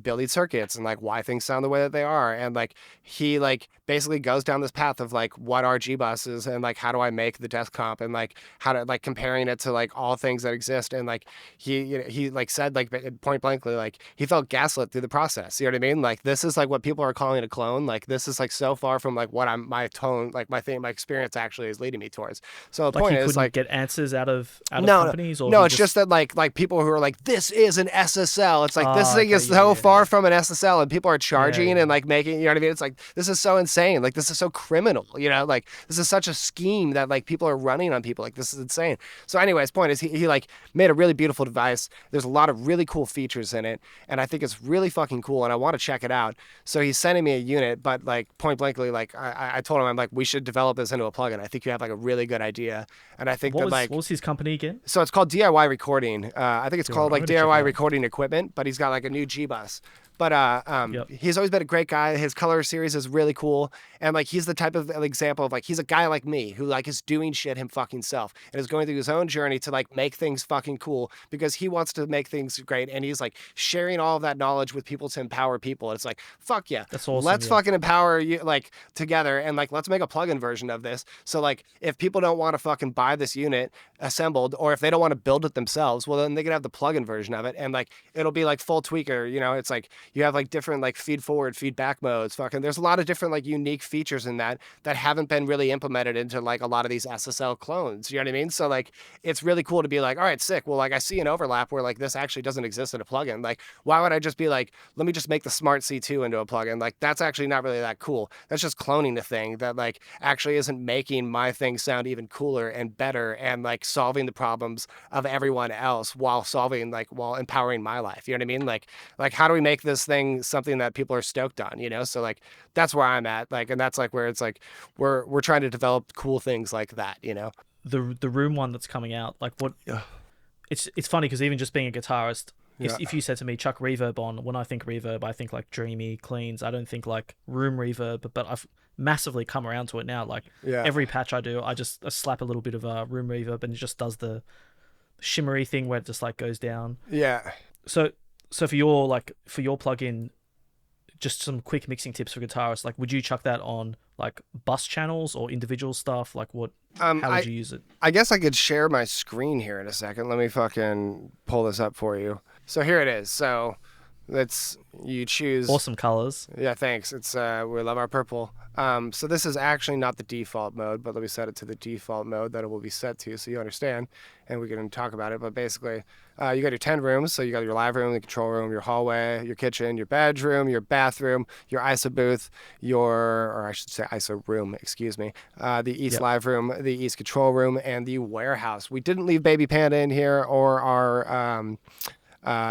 building circuits and like why things sound the way that they are, and like he like basically goes down this path of like what are G buses and like how do I make the desk comp and like how to like comparing it to like all things that exist, and like he like said like point blankly like he felt gaslit through the process. You know what I mean? Like this is like what people are calling a clone. Like this is like so far from like what my tone, like my thing, my experience actually is leading me towards. So the point is like get answers out of companies, or no, it's just that like people who are like this is an SSL. It's like this thing is so far from an SSL, and people are charging and like making, you know what I mean? It's like this is so insane. Like this is so criminal. You know, like this is such a scheme that like people are running on people. Like this is insane. So anyways, point is he like made a really beautiful device. There's a lot of really cool features in it, and I think it's really fucking cool, and I want to check it out. So he's sending me a unit, but like point blankly, like I told him I'm like we should develop this into a plugin. I think you have like a really good idea, and I think what was his company again? So it's called DIY Recording. I think it's called like DIY Recording Equipment, but he's got like a new G bus. But he's always been a great guy. His color series is really cool. And like, he's the type of example of like, he's a guy like me who like is doing shit him fucking self and is going through his own journey to like make things fucking cool because he wants to make things great. And he's like sharing all of that knowledge with people to empower people. It's like, fuck yeah. That's awesome. Let's fucking empower you like together and like, let's make a plugin version of this. So like, if people don't want to fucking buy this unit assembled, or if they don't want to build it themselves, well, then they can have the plugin version of it. And like, it'll be like full tweaker, you know, it's like, you have like different like feed forward, feedback modes, fucking, there's a lot of different like unique features in that haven't been really implemented into like a lot of these SSL clones. You know what I mean? So like, it's really cool to be like, all right, sick. Well, like I see an overlap where like this actually doesn't exist in a plugin. Like, why would I just be like, let me just make the Smart C2 into a plugin? Like, that's actually not really that cool. That's just cloning the thing that like actually isn't making my thing sound even cooler and better and like solving the problems of everyone else while empowering my life. You know what I mean? Like how do we make this thing something that people are stoked on, you know? So like, that's where I'm at. Like, and that's like where it's like, we're trying to develop cool things like that, you know? The room one that's coming out, like what, it's funny because even just being a guitarist, if you said to me, chuck reverb on, when I think reverb, I think like dreamy cleans. I don't think like room reverb, but I've massively come around to it now. Like every patch I do, I slap a little bit of room reverb and it just does the shimmery thing where it just like goes down. Yeah. So for your plugin, just some quick mixing tips for guitarists. Like, would you chuck that on like bus channels or individual stuff? Like what, how would you use it? I guess I could share my screen here in a second. Let me fucking pull this up for you. So here it is. So you choose awesome colors. Yeah, thanks. It's we love our purple. So this is actually not the default mode, but let me set it to the default mode that it will be set to so you understand and we can talk about it. But basically, you got your 10 rooms. So you got your live room, the control room, your hallway, your kitchen, your bedroom, your bathroom, your ISO booth, or I should say ISO room, excuse me, the East live room, the East control room, and the warehouse. We didn't leave Baby Panda in here or our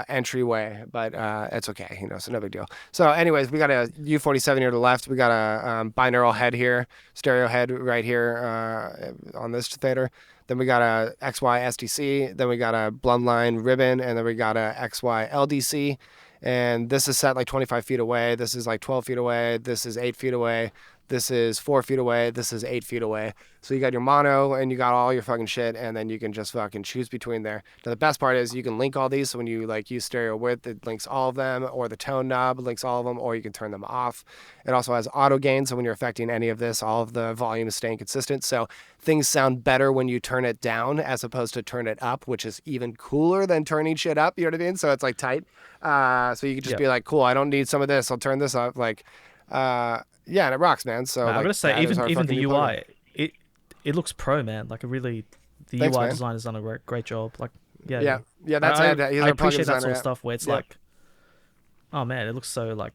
entryway, but it's okay, you know, so no big deal. So anyways, we got a U47 here to the left. We got a binaural head here, stereo head right here on this fader. Then we got a XY SDC. Then we got a Blumline ribbon, and then we got a XY LDC. And this is set like 25 feet away. This is like 12 feet away. This is 8 feet away. This is 4 feet away. This is 8 feet away. So you got your mono and you got all your fucking shit, and then you can just fucking choose between there. Now the best part is you can link all these. So when you like use stereo width, it links all of them, or the tone knob links all of them, or you can turn them off. It also has auto gain. So when you're affecting any of this, all of the volume is staying consistent. So things sound better when you turn it down as opposed to turn it up, which is even cooler than turning shit up. You know what I mean? So it's like tight. So you can just be like, cool, I don't need some of this. I'll turn this up. Like, yeah, and it rocks, man. So I'm gonna say even the UI, plugin. it looks pro, man. Like the Thanks, UI man. design has done a great job. Like yeah. That's I it. appreciate that sort of stuff where it's like, oh man, it looks so like,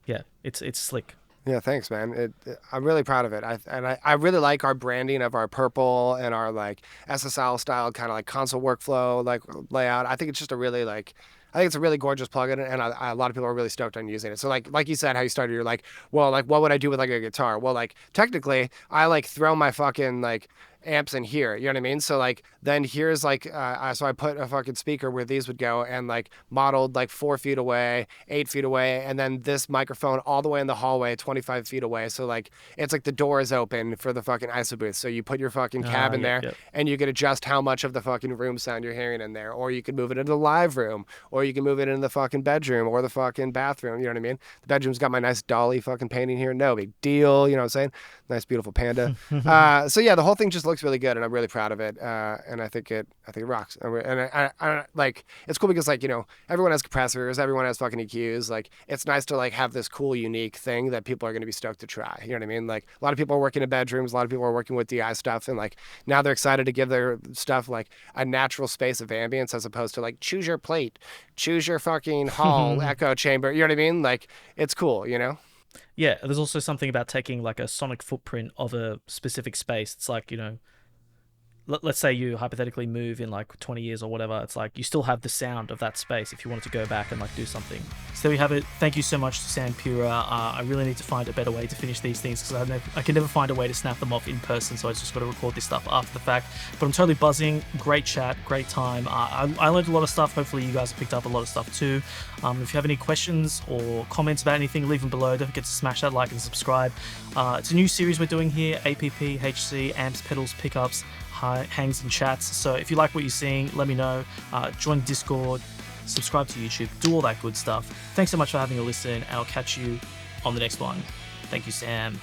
it's slick. Yeah, thanks, man. I'm really proud of it. I really like our branding of our purple and our like SSL style kind of like console workflow like layout. I think it's just a really like. I think it's a really gorgeous plugin, and a lot of people are really stoked on using it. So like you said, how you started, you're like, well, like what would I do with like a guitar? Well, like technically, I like throw my fucking like amps in here, you know what I mean? So like then here's like so I put a fucking speaker where these would go and like modeled like 4 feet away, 8 feet away, and then this microphone all the way in the hallway 25 feet away. So like it's like the door is open for the fucking ISO booth, so you put your fucking cab in there and you can adjust how much of the fucking room sound you're hearing in there, or you can move it into the live room, or you can move it into the fucking bedroom or the fucking bathroom, you know what I mean? The bedroom's got my nice dolly fucking painting here, no big deal, you know what I'm saying? Nice beautiful Panda. So yeah, the whole thing just looks really good, and I'm really proud of it, and I think it rocks. And I like, it's cool because like, you know, everyone has compressors, everyone has fucking EQs. Like it's nice to like have this cool unique thing that people are going to be stoked to try, you know what I mean? Like a lot of people are working in bedrooms, a lot of people are working with DI stuff, and like now they're excited to give their stuff like a natural space of ambience as opposed to like choose your plate, choose your fucking hall echo chamber, you know what I mean? Like it's cool, you know? Yeah, there's also something about taking like a sonic footprint of a specific space. It's like, you know, let's say you hypothetically move in like 20 years or whatever, it's like you still have the sound of that space if you wanted to go back and like do something. So there we have it. Thank you so much to Sam Pura. I really need to find a better way to finish these things because I can never find a way to snap them off in person, so I just got to record this stuff after the fact. But I'm totally buzzing. Great chat, great time. I learned a lot of stuff. Hopefully you guys have picked up a lot of stuff too. If you have any questions or comments about anything, leave them below. Don't forget to smash that like and subscribe. It's a new series we're doing here, APPHC, amps, pedals, pickups, hangs and chats. So if you like what you're seeing, let me know. Join Discord, subscribe to YouTube, do all that good stuff. Thanks so much for having a listen, and I'll catch you on the next one. Thank you, Sam.